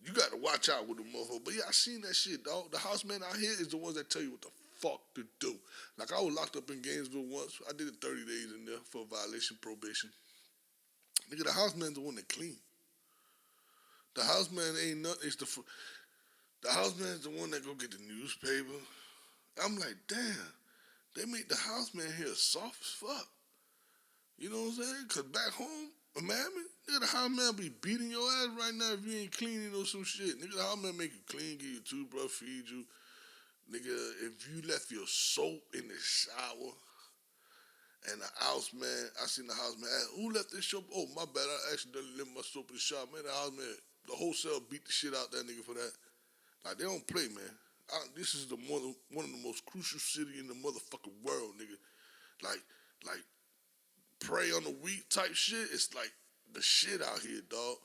you got to watch out with the motherfucker. But yeah, I seen that shit, dog. The house man out here is the ones that tell you what the fuck to do. Like I was locked up in Gainesville once. I did it 30 days in there for violation probation. Nigga, the house man's the one that clean. The house man ain't nothing. The house man's the one that go get the newspaper. I'm like, damn, they make the house man here soft as fuck. You know what I'm saying? Cause back home, Miami, nigga, the house man be beating your ass right now if you ain't cleaning or some shit. Nigga, the house man make you clean, give you a toothbrush, feed you. Nigga, if you left your soap in the shower, and the house man, I seen the house man ask, who left this soap? Oh, my bad, I accidentally left my soap in the shower. Man, the house man, the whole cell beat the shit out that nigga for that. Like, they don't play, man. This is one of the most crucial city in the motherfucking world, nigga. Like, prey on the weak type shit, it's like the shit out here, dog.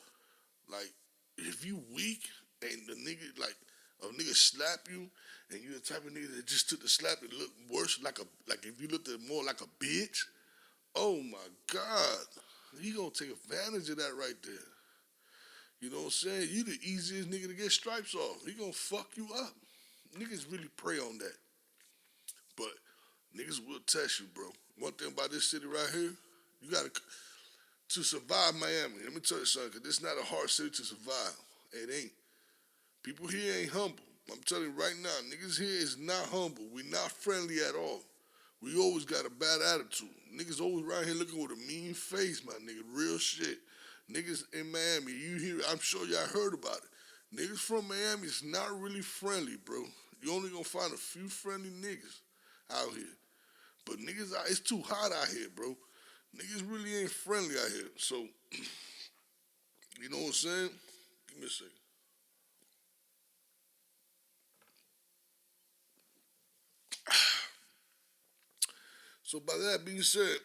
Like, if you weak and the nigga, like, a nigga slap you and you the type of nigga that just took the slap and look worse, like if you looked at it more like a bitch, oh my God. He gonna take advantage of that right there. You know what I'm saying? You the easiest nigga to get stripes off. He gonna fuck you up. Niggas really prey on that. But niggas will test you, bro. One thing about this city right here, you gotta, to survive Miami, let me tell you something, because this is not a hard city to survive. It ain't. People here ain't humble. I'm telling you right now, niggas here is not humble. We not friendly at all. We always got a bad attitude. Niggas always around here looking with a mean face, my nigga. Real shit. Niggas in Miami, you hear, I'm sure y'all heard about it. Niggas from Miami is not really friendly, bro. You only gonna find a few friendly niggas out here. But niggas, it's too hot out here, bro. Niggas really ain't friendly out here. So, you know what I'm saying? Give me a second. So by that being said,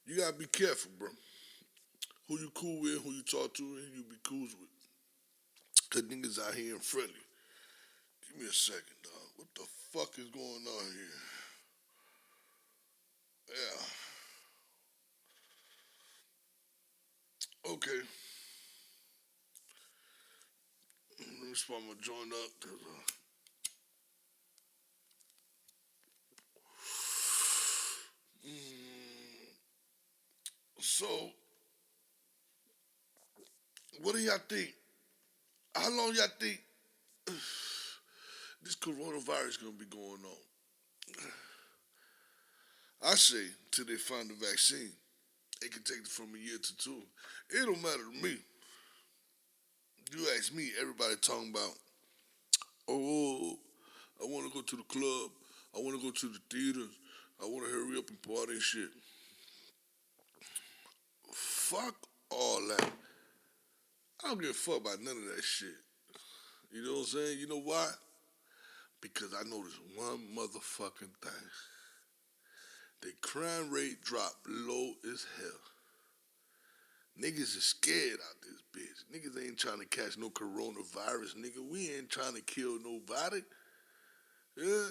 you gotta be careful, bro. Who you cool with, who you talk to, and you be cool with. Cause niggas out here ain't friendly. Give me a second, dog. What the fuck is going on here? Yeah. Okay. Let me spot my joint up. So, what do y'all think? How long y'all think this coronavirus gonna be going on? I say till they find the vaccine. It can take it from a year to two. It don't matter to me. You ask me, everybody talking about, oh, I want to go to the club. I want to go to the theaters. I want to hurry up and party and shit. Fuck all that. I don't give a fuck about none of that shit. You know what I'm saying? You know why? Because I noticed one motherfucking thing. The crime rate dropped low as hell. Niggas is scared out this bitch. Niggas ain't trying to catch no coronavirus, nigga. We ain't trying to kill nobody. Yeah.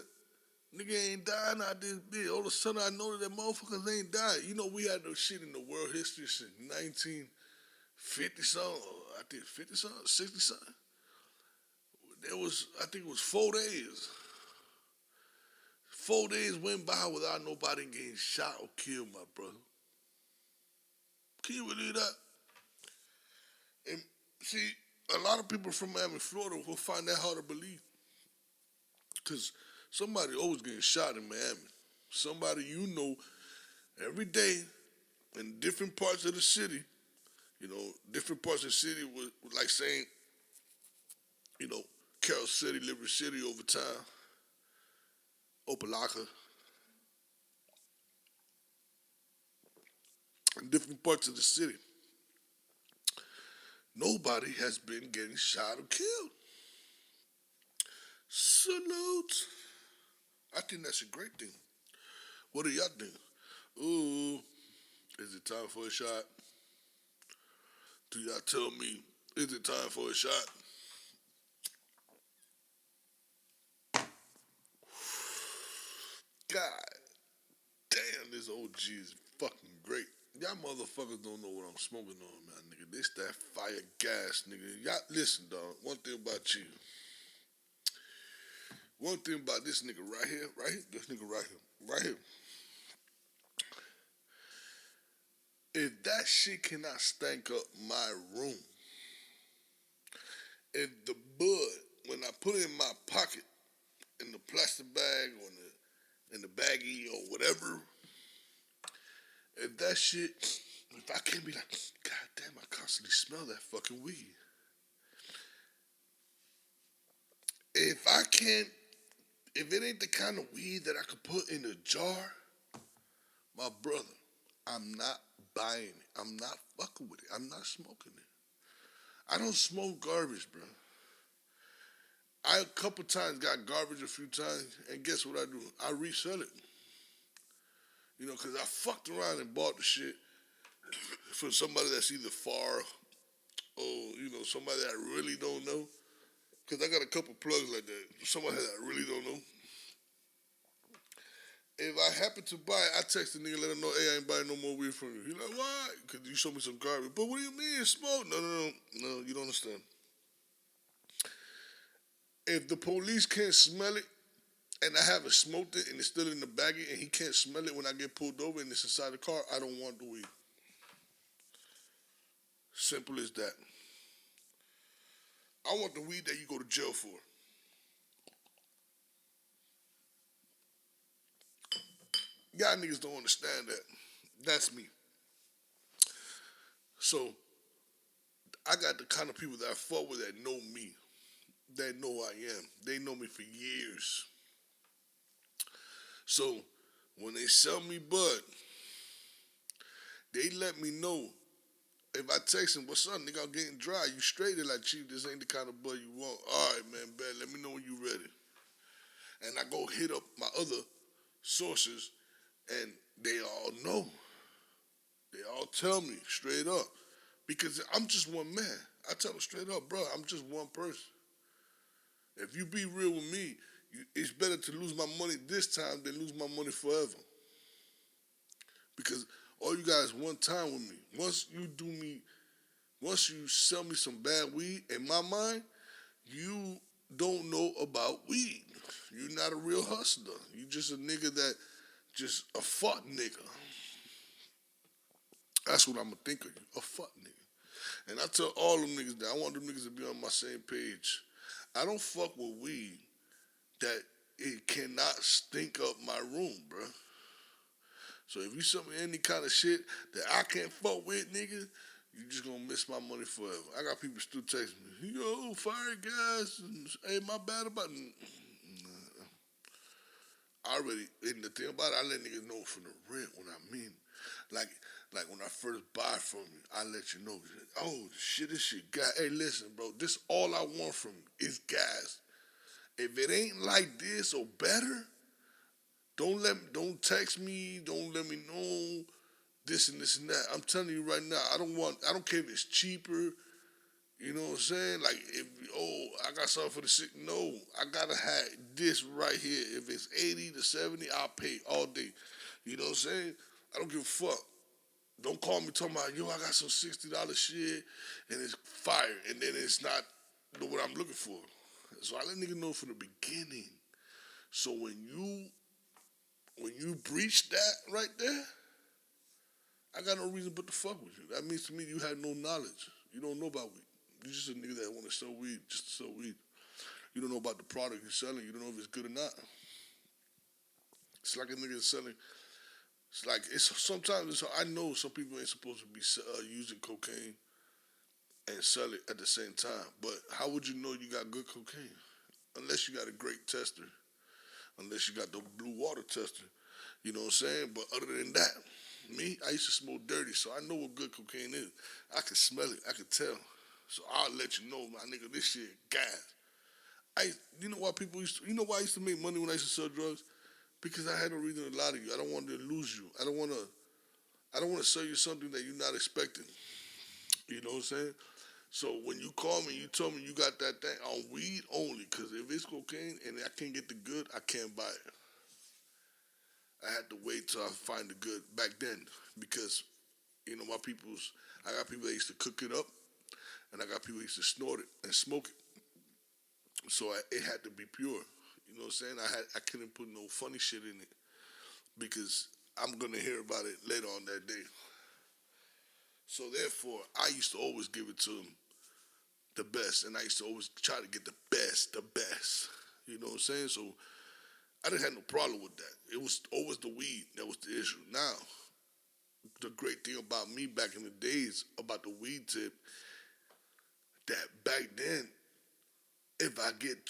Nigga ain't dying out this bitch. All of a sudden I know that motherfuckers ain't died. You know, we had no shit in the world history since 1950 something. I think 50 something, 60 something. There was, I think it was 4 days. 4 days went by without nobody getting shot or killed, my brother. Can you believe that? And see, a lot of people from Miami, Florida will find that hard to believe. Because somebody always getting shot in Miami. Somebody you know every day in different parts of the city, different parts of the city was like saying, you know, Carroll City, Liberty City over time, Opelika, in different parts of the city. Nobody has been getting shot or killed. Salute. I think that's a great thing. What do y'all think? Ooh, is it time for a shot? Do y'all tell me, is it time for a shot? God damn, this OG is fucking great. Y'all motherfuckers don't know what I'm smoking on, man, nigga. This that fire gas, nigga. Y'all listen, dog. One thing about you. One thing about this nigga right here, this nigga right here. If that shit cannot stank up my room, if the bud, when I put it in my pocket, in the plastic bag or in the baggie or whatever, if that shit, if I can't be like, God damn, I constantly smell that fucking weed. If I can't, if it ain't the kind of weed that I could put in a jar, my brother, I'm not buying it. I'm not fucking with it. I'm not smoking it. I don't smoke garbage, bro. I a couple times got garbage a few times, and guess what I do? I resell it. You know, because I fucked around and bought the shit for somebody that's either far or, somebody that I really don't know. Because I got a couple plugs like that. Somebody that I really don't know. If I happen to buy it, I text the nigga, let him know, hey, I ain't buying no more weed from you. He like, why? Because you showed me some garbage. But what do you mean, smoke? No, you don't understand. If the police can't smell it, and I haven't smoked it, and it's still in the baggie, and he can't smell it when I get pulled over and it's inside the car, I don't want the weed. Simple as that. I want the weed that you go to jail for. Y'all niggas don't understand that. That's me. So I got the kind of people that I fuck with that know me, that know who I am. They know me for years. So when they sell me bud, they let me know. If I text them, what's up, nigga, I'm getting dry. You straight? They're like, Chief, this ain't the kind of bud you want. All right, man, bet. Let me know when you ready. And I go hit up my other sources, and they all know. They all tell me straight up. Because I'm just one man. I tell them straight up, bro, I'm just one person. If you be real with me, it's better to lose my money this time than lose my money forever. Because all you got is one time with me. Once you sell me some bad weed, in my mind, you don't know about weed. You're not a real hustler. You just a nigga that just a fuck nigga. That's what I'ma think of you. A fuck nigga. And I tell all them niggas that I want them niggas to be on my same page. I don't fuck with weed that it cannot stink up my room, bruh. So if you sell me any kind of shit that I can't fuck with, nigga, you just gonna miss my money forever. I got people still texting me, yo, fire gas, and, hey, my bad about it. I already, and the thing about it, I let niggas know from the rent what I mean. Like, like when I first buy from you, I let you know, oh, shit, this shit gas. Hey, listen, bro, this all I want from you is gas. If it ain't like this or better, don't text me, don't let me know this and this and that. I'm telling you right now, I don't care if it's cheaper, You know what I'm saying? Like, if, oh, I got something for the sick. No, I gotta have this right here. If it's 80 to 70, I'll pay all day. You know what I'm saying? I don't give a fuck. Don't call me talking about, yo, I got some $60 shit and it's fire. And then it's not what I'm looking for. So I let nigga know from the beginning. So when you breach that right there, I got no reason but to fuck with you. That means to me you have no knowledge. You don't know about weed. You're just a nigga that want to sell weed just to sell weed. You don't know about the product you're selling. You don't know if it's good or not. It's like a nigga selling. It's like I know some people ain't supposed to be using cocaine and sell it at the same time. But how would you know you got good cocaine? Unless you got a great tester. Unless you got the blue water tester. You know what I'm saying? But other than that, me, I used to smoke dirty, so I know what good cocaine is. I can smell it. I can tell. So I'll let you know, my nigga, this shit gas. You know why you know why I used to make money when I used to sell drugs? Because I had no reason to lie to you. I don't want to lose you. I don't want to sell you something that you're not expecting. You know what I'm saying? So when you call me, you tell me you got that thing on weed only. Because if it's cocaine and I can't get the good, I can't buy it. I had to wait till I find the good back then because my I got people that used to cook it up, and I got people that used to snort it and smoke it. So it had to be pure. You know what I'm saying? I couldn't put no funny shit in it because I'm gonna hear about it later on that day. So therefore, I used to always give it to them the best, and I used to always try to get the best, the best. You know what I'm saying? So I didn't have no problem with that. It was always the weed that was the issue. Now, the great thing about me back in the days about the weed tip, that back then, if I get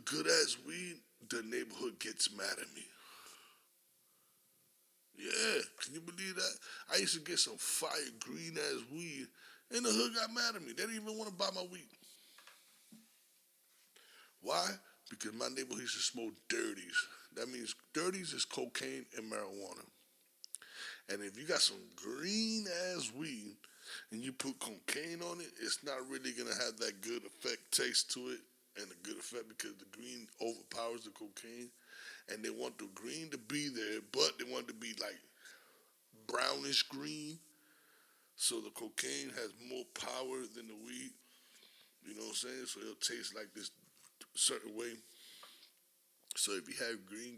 good ass weed, the neighborhood gets mad at me. Yeah, can you believe that? I used to get some fire green ass weed, and the hood got mad at me. They didn't even want to buy my weed. Why? Because my neighborhood used to smoke dirties. That means dirties is cocaine and marijuana. And if you got some green ass weed and you put cocaine on it, it's not really gonna have that good effect taste to it and a good effect because the green overpowers the cocaine. And they want the green to be there, but they want it to be like brownish green. So the cocaine has more power than the weed. You know what I'm saying? So it'll taste like this certain way. So if you have green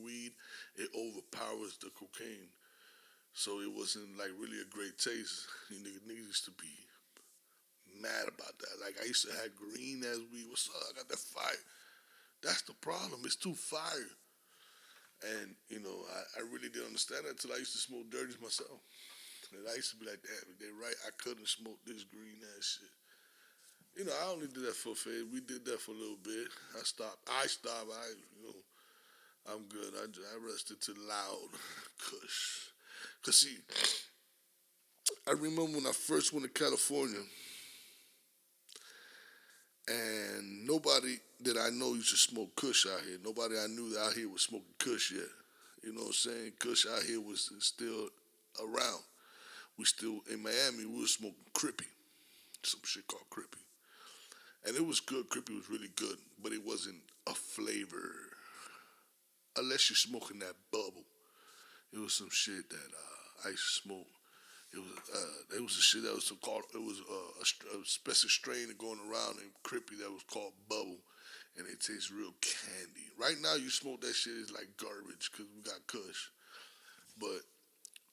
weed, it overpowers the cocaine. So it wasn't like really a great taste. Niggas used to be mad about that. Like I used to have green as weed. What's up? I got that fire. That's the problem. It's too fire. And I really didn't understand that until I used to smoke dirties myself. And I used to be like, damn, if they're right, I couldn't smoke this green ass shit. I only did that for a phase. We did that for a little bit. I stopped. I'm good. I rested to loud Kush. Cause see, I remember when I first went to California, and nobody that I know used to smoke Kush out here. Nobody I knew out here was smoking Kush yet. You know what I'm saying? Kush out here was still around. We still in Miami. We were smoking Crippy, some shit called Crippy, and it was good. Crippy was really good, but it wasn't a flavor unless you're smoking that bubble. It was some shit that I used to smoke. It was a shit that was called. It was a special strain going around in Crippy that was called Bubble, and it tastes real candy. Right now, you smoke that shit is like garbage because we got Kush, but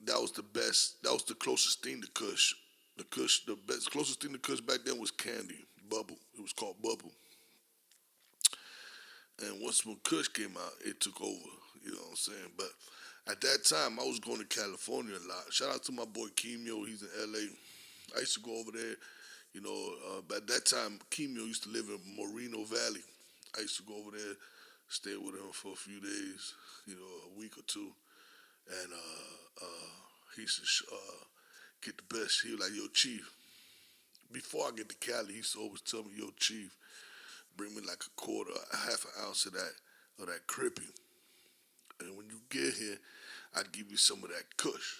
that was the best. That was the closest thing to Kush. The best closest thing to Kush back then was candy, Bubble. It was called Bubble, and once when Kush came out, it took over. You know what I'm saying? But at that time, I was going to California a lot. Shout out to my boy Kimio. He's in LA. I used to go over there. At that time, Kimio used to live in Moreno Valley. I used to go over there, stay with him for a few days, a week or two. And he used to get the best. He was like, yo, Chief, before I get to Cali, he used to always tell me, yo, Chief, bring me like a half an ounce of that crippy. And when you get here, I give you some of that Kush.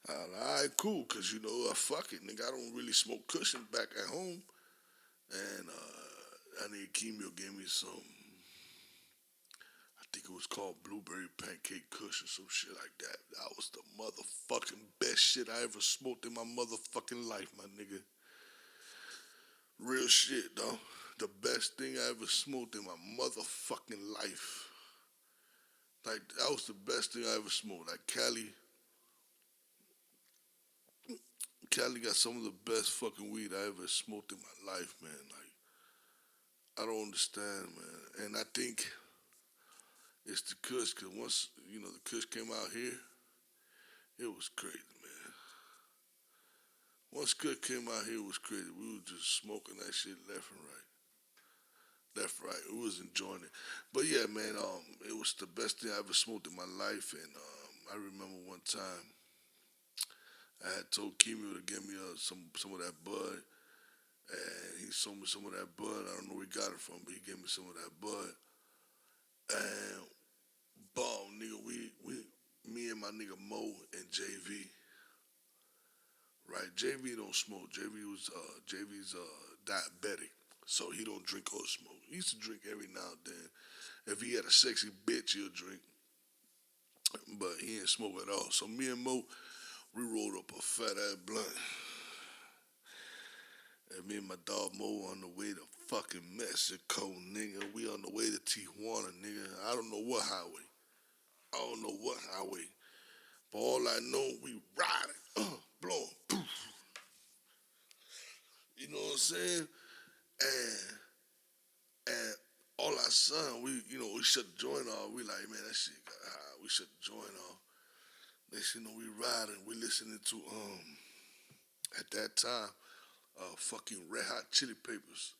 All right, cool, cause fuck it, nigga. I don't really smoke cushion back at home, and I need Chemo gave me some. I think it was called blueberry pancake kush or some shit like that. That was the motherfucking best shit I ever smoked in my motherfucking life, my nigga. Real shit, though. The best thing I ever smoked in my motherfucking life. Like that was the best thing I ever smoked. Like Cali got some of the best fucking weed I ever smoked in my life, man. Like I don't understand, man. And I think it's the Kush, cause once the Kush came out here, it was crazy, man. Once Kush came out here, it was crazy. We were just smoking that shit left and right, left right. We was enjoying it. But yeah, man, it was the best thing I ever smoked in my life. And I remember one time I had told Kimio to get me some of that bud, and he sold me some of that bud. I don't know where he got it from, but he gave me some of that bud. And bomb, nigga, me and my nigga Mo and JV, right? JV don't smoke. JV's diabetic, so he don't drink or smoke. He used to drink every now and then. If he had a sexy bitch, he'll drink, but he ain't smoke at all. So me and Mo, we rolled up a fat ass blunt, and me and my dog Mo on the way to fucking Mexico, nigga. We on the way to Tijuana, nigga. I don't know what highway. I don't know what highway. But all I know, we riding, blowing, poof. You know what I'm saying? And and all our son, we shut the joint off. We like, man, that shit got high. We shut the joint off. Next you know, we riding. We listening to at that time, fucking Red Hot Chili Peppers.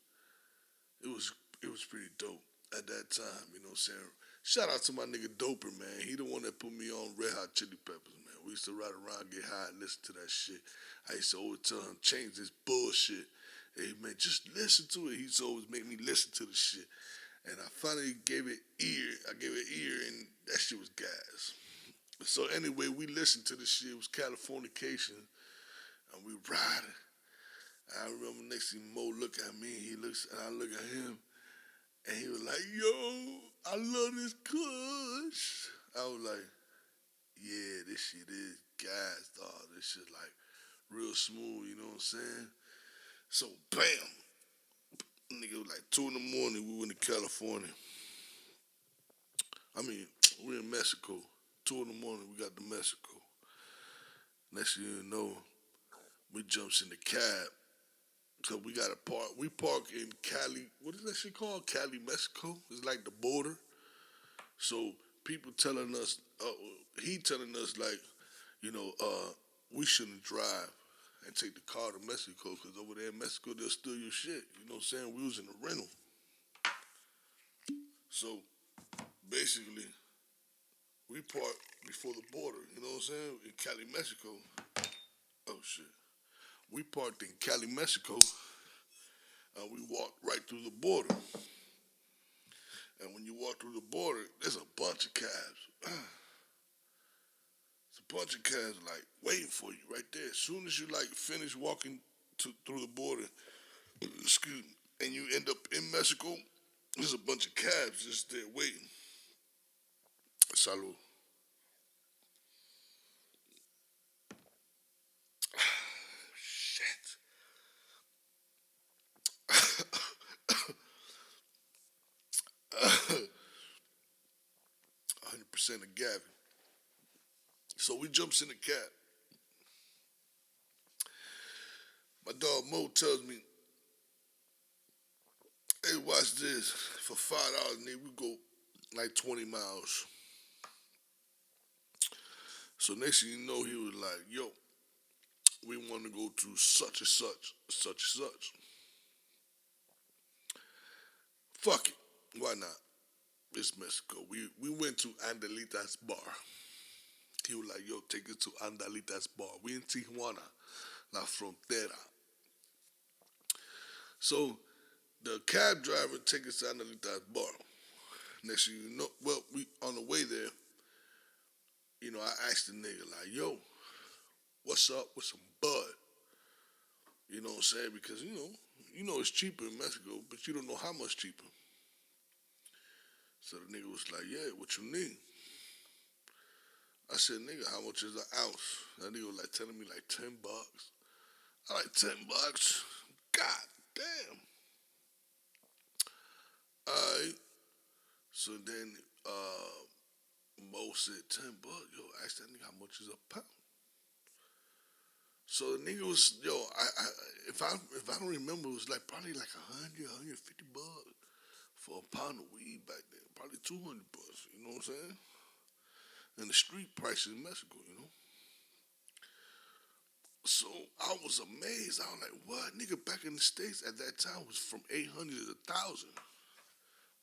It was it was pretty dope at that time. You know what I'm saying? Shout out to my nigga Doper, man. He the one that put me on Red Hot Chili Peppers, man. We used to ride around, get high, and listen to that shit. I used to always tell him, change this bullshit. Hey, man, just listen to it. He used to always make me listen to the shit. And I finally gave it ear. I gave it ear, and that shit was gas. So anyway, we listened to the shit. It was Californication, and we riding. I remember next thing Mo look at me, he looks, and I look at him, and he was like, "Yo, I love this Kush." I was like, "Yeah, this shit is gas, dog. This shit like real smooth. You know what I'm saying?" So bam, nigga, it was like 2 in the morning. We went to California. I mean, we're in Mexico. 2 in the morning, we got to Mexico. Next thing you know, we jumps in the cab. Cause we got a park. We park in Cali. What is that shit called? Cali, Mexico. It's like the border. So people telling us, he telling us like, you know, we shouldn't drive and take the car to Mexico because over there in Mexico they'll steal your shit. You know what I'm saying? We was in a rental. So basically, we parked before the border. You know what I'm saying? In Cali, Mexico. Oh shit. We parked in Cali, Mexico, and we walked right through the border. And when you walk through the border, there's a bunch of cabs. It's a bunch of cabs like waiting for you right there. As soon as you like finish walking through the border, excuse me, and you end up in Mexico, there's a bunch of cabs just there waiting. Salud. Shit. 100% of Gavin. So we jumps in the cab. My dog Mo tells me, "Hey, watch this. For $5, nigga, we go like 20 miles." So next thing you know, he was like, "Yo, we want to go to such and such, such and such. Fuck it. Why not? It's Mexico." We went to Andalita's bar. He was like, "Yo, take us to Andalita's bar. We in Tijuana, La Frontera." So the cab driver take us to Andalita's bar. Next thing you know, well, we on the way there, I asked the nigga like, "Yo, what's up with some bud? You know what I'm saying? Because you know it's cheaper in Mexico, but you don't know how much cheaper. So the nigga was like, yeah, what you need? I said, nigga, how much is an ounce? That nigga was like telling me like $10. I like $10. God damn. Alright. So then Mo said $10. Yo, ask that nigga how much is a pound. So the nigga was if I don't remember, it was like probably like 100, $150 for a pound of weed back then. Probably $200. You know what I'm saying? And the street prices in Mexico. So I was amazed. I was like, what? Nigga back in the States at that time was from 800 to 1,000.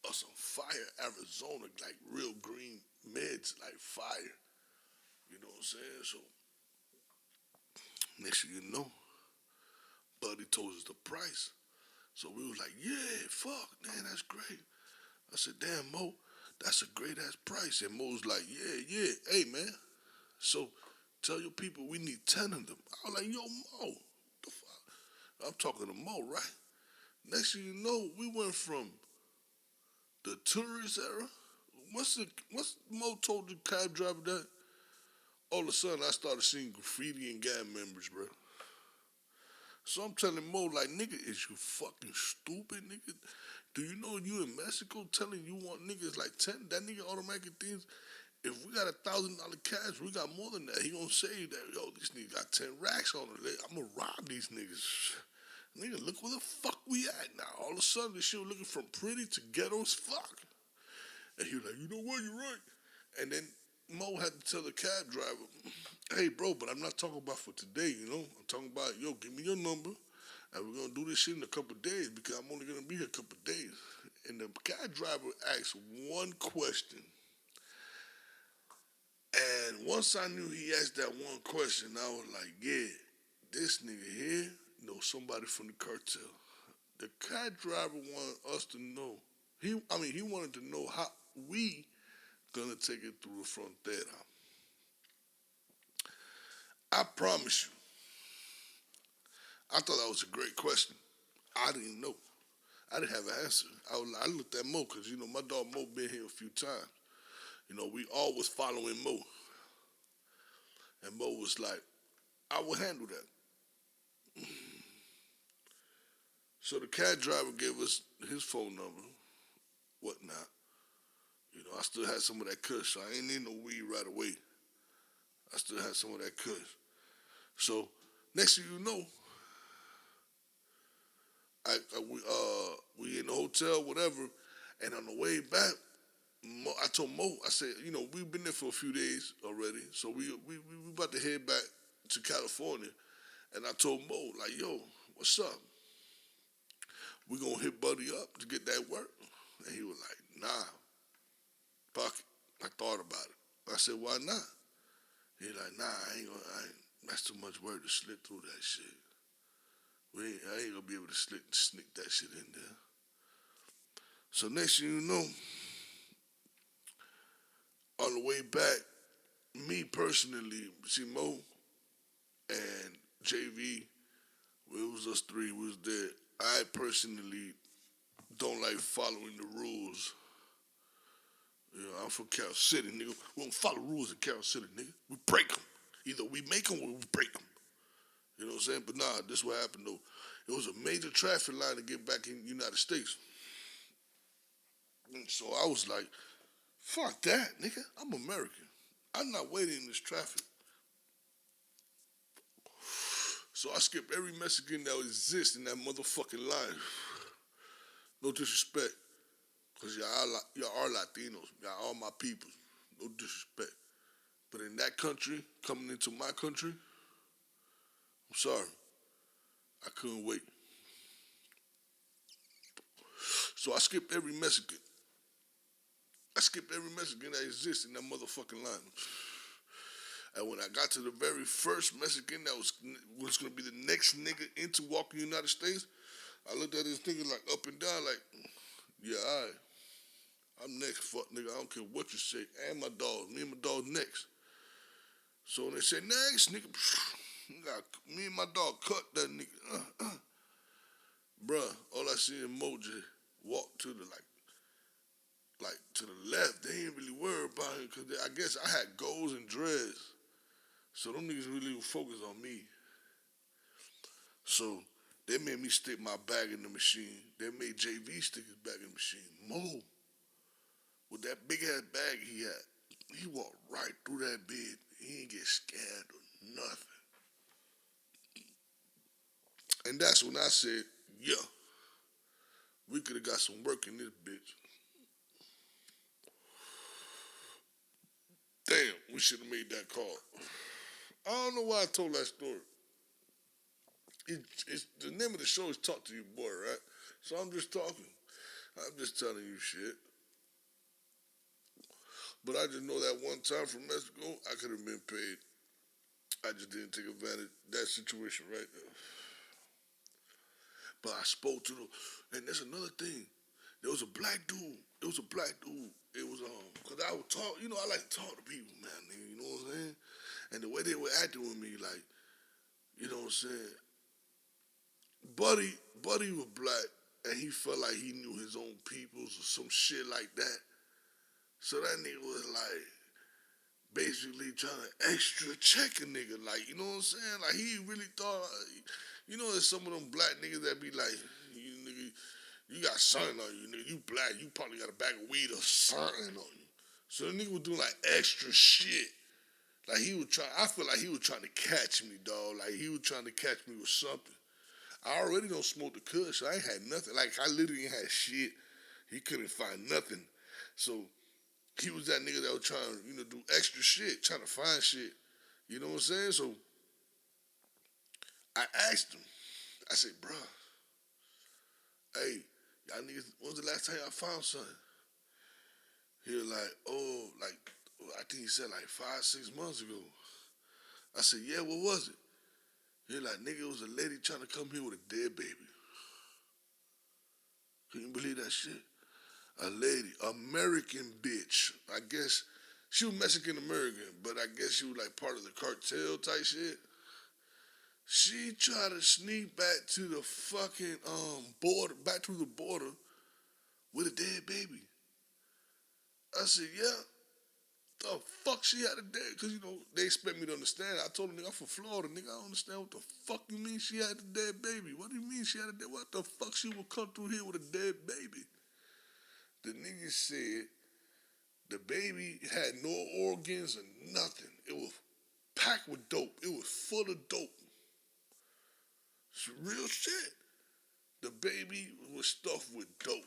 Or some fire Arizona, like real green meds, like fire. You know what I'm saying? So next thing you know, Buddy told us the price. So we was like, yeah, fuck, man, that's great. I said, damn, Mo, that's a great ass price. And Mo was like, yeah, hey, man. So tell your people we need 10 of them. I was like, yo, Mo, the fuck? I'm talking to Mo, right? Next thing you know, we went from the tourist era. What's Mo told the cab driver that? All of a sudden, I started seeing graffiti and gang members, bro. So I'm telling Mo, like, nigga, is you fucking stupid, nigga? Do you know you in Mexico telling you want niggas like 10? That nigga automatically thinks if we got $1,000 cash, we got more than that. He gonna say that, yo, this nigga got 10 racks on it. I'm gonna rob these niggas. Nigga, look where the fuck we at now. All of a sudden, this shit was looking from pretty to ghetto as fuck. And he was like, you know what, you're right. And then Mo had to tell the cab driver, hey, bro, but I'm not talking about for today, I'm talking about, yo, give me your number, and we're going to do this shit in a couple of days because I'm only going to be here a couple of days. And the cab driver asked one question. And once I knew he asked that one question, I was like, yeah, this nigga here knows somebody from the cartel. The cab driver wanted us to know. He wanted to know how we gonna take it through the frontera. I promise you, I thought that was a great question. I didn't know. I didn't have an answer. I looked at Mo because my dog Mo been here a few times. We all was following Mo, and Mo was like, "I will handle that." So the cab driver gave us his phone number, whatnot. I still had some of that Kush, so I ain't need no weed right away. I still had some of that Kush. So next thing you know, we in the hotel, whatever, and on the way back, I told Mo, I said, we've been there for a few days already, so we about to head back to California, and I told Mo like, yo, what's up? We gonna hit Buddy up to get that work, and he was like, nah, fuck it. I thought about it. I said, why not? He like, nah, that's too much work to slip through that shit. I ain't gonna be able to sneak that shit in there. So next thing you know, on the way back, me personally, see Mo and JV, it was us three, we was there. I personally don't like following the rules. I'm from Carol City, nigga. We don't follow rules in Carol City, nigga. We break them. Either we make them or we break them. You know what I'm saying? But nah, this what happened though. It was a major traffic line to get back in the United States. And so I was like, fuck that, nigga. I'm American. I'm not waiting in this traffic. So I skipped every Mexican that exists in that motherfucking line. No disrespect. Because y'all are Latinos. Y'all are my people. No disrespect. But in that country, coming into my country, I'm sorry. I couldn't wait. So I skipped every Mexican. I skipped every Mexican that exists in that motherfucking line. And when I got to the very first Mexican that was going to be the next nigga into walking the United States, I looked at this nigga like up and down like, yeah, all right. I'm next, fuck nigga. I don't care what you say. And my dog. Me and my dog next. So when they say next, nigga, Me and my dog cut that nigga. Bruh, all I see in Moji walk to the like to the left. They ain't really worried about him because I guess I had goals and dreads. So them niggas really focus on me. So they made me stick my bag in the machine. They made JV stick his bag in the machine. Mo, with that big ass bag he had, he walked right through that bed. He ain't get scared or nothing. And that's when I said, yeah, we could have got some work in this bitch. Damn, we should have made that call. I don't know why I told that story. It's the name of the show is Talk to You Boy, right? So I'm just talking. I'm just telling you shit. But I just know that one time from Mexico, I could have been paid. I just didn't take advantage of that situation right there. But I spoke to them, and there's another thing. There was a black dude. It was a black dude. It was cause I would talk. You know, I like to talk to people, man. Nigga, you know what I'm saying? And the way they were acting with me, like, you know what I'm saying? Buddy was black, and he felt like he knew his own peoples or some shit like that. So that nigga was like basically trying to extra check a nigga, like, you know what I'm saying? Like he really thought, you know, there's some of them black niggas that be like, you nigga, you got something on you, nigga. You black, you probably got a bag of weed or something on you. So the nigga was doing like extra shit. Like he was trying, I feel like he was trying to catch me, dog. Like he was trying to catch me with something. I already don't smoke the Kush. So I ain't had nothing. Like I literally ain't had shit. He couldn't find nothing. So he was that nigga that was trying to, you know, do extra shit, trying to find shit. You know what I'm saying? So I asked him, I said, bro, hey, y'all niggas, when's the last time y'all found something? He was like, oh, like, I think he said like 5, 6 months ago. I said, yeah, what was it? He was like, nigga, it was a lady trying to come here with a dead baby. Can you believe that shit? A lady, American bitch. I guess she was Mexican American, but I guess she was like part of the cartel type shit. She tried to sneak back to the fucking border, back through the border with a dead baby. I said, yeah. The fuck she had a dead? Cause you know they expect me to understand. I told them, nigga, I'm from Florida, nigga. I don't understand what the fuck you mean she had a dead baby. What do you mean she had a dead? What the fuck she would come through here with a dead baby? The nigga said the baby had no organs or nothing. It was packed with dope. It was full of dope. It's real shit. The baby was stuffed with dope.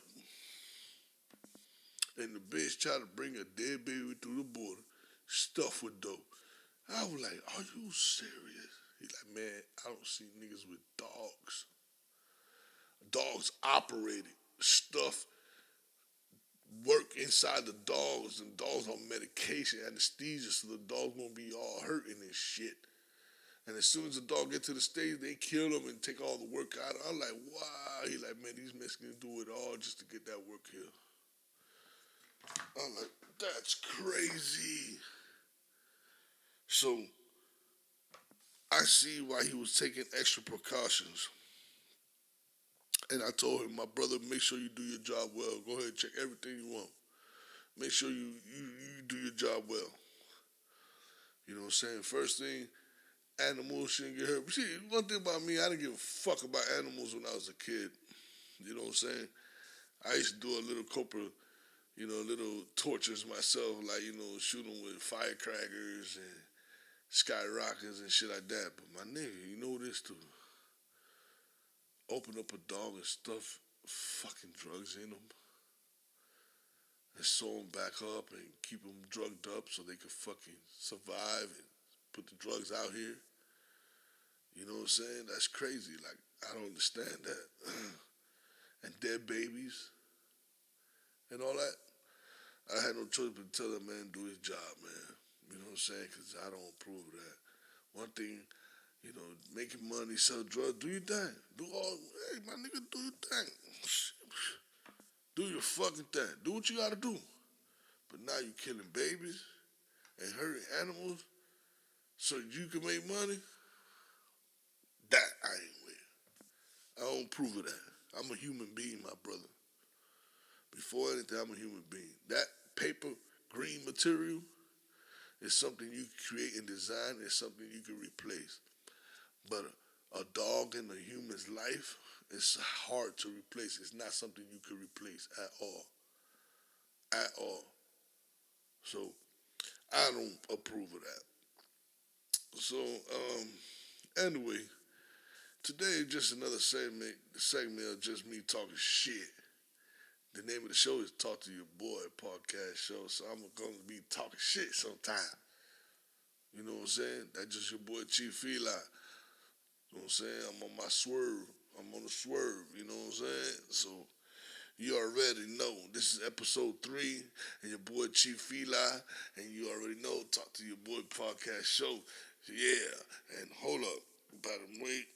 And the bitch tried to bring a dead baby through the border, stuffed with dope. I was like, are you serious? He's like, man, I don't see niggas with dogs. Dogs operated, stuff work inside the dogs, and dogs on medication, anesthesia, so the dog's gonna be all hurting and shit. And as soon as the dog get to the stage, they kill him and take all the work out. I'm like, wow. He like, man, these Mexicans do it all just to get that work here. I'm like, that's crazy. So I see why he was taking extra precautions. And I told him, my brother, make sure you do your job well. Go ahead and check everything you want. Make sure you do your job well. You know what I'm saying? First thing, animals shouldn't get hurt. But see, one thing about me, I didn't give a fuck about animals when I was a kid. You know what I'm saying? I used to do a little couple, you know, little tortures myself, like, you know, shoot them with firecrackers and skyrockets and shit like that. But my nigga, you know this too. Open up a dog and stuff fucking drugs in them and sew them back up and keep them drugged up so they could fucking survive and put the drugs out here. You know what I'm saying? That's crazy. Like, I don't understand that. And dead babies and all that. I had no choice but to tell that man do his job, man. You know what I'm saying? Because I don't approve of that. One thing, you know, making money, sell drugs, do your thing. Hey, my nigga, do your thing. Do your fucking thing. Do what you gotta do. But now you killing babies and hurting animals so you can make money. That I ain't with. I don't approve of that. I'm a human being, my brother. Before anything, I'm a human being. That paper green material is something you create and design. It's something you can replace. But a dog in a human's life is hard to replace. It's not something you can replace at all. At all. So I don't approve of that. So anyway, today is just another segment of just me talking shit. The name of the show is Talk to Your Boy Podcast Show. So I'm gonna be talking shit sometime. You know what I'm saying? That's just your boy Chief Feli. You know what I'm saying? I'm on my swerve. I'm on the swerve. You know what I'm saying? So you already know. This is episode 3, and your boy Chief Feli, and you already know. Talk to Your Boy Podcast Show. Yeah, and hold up. About to wait.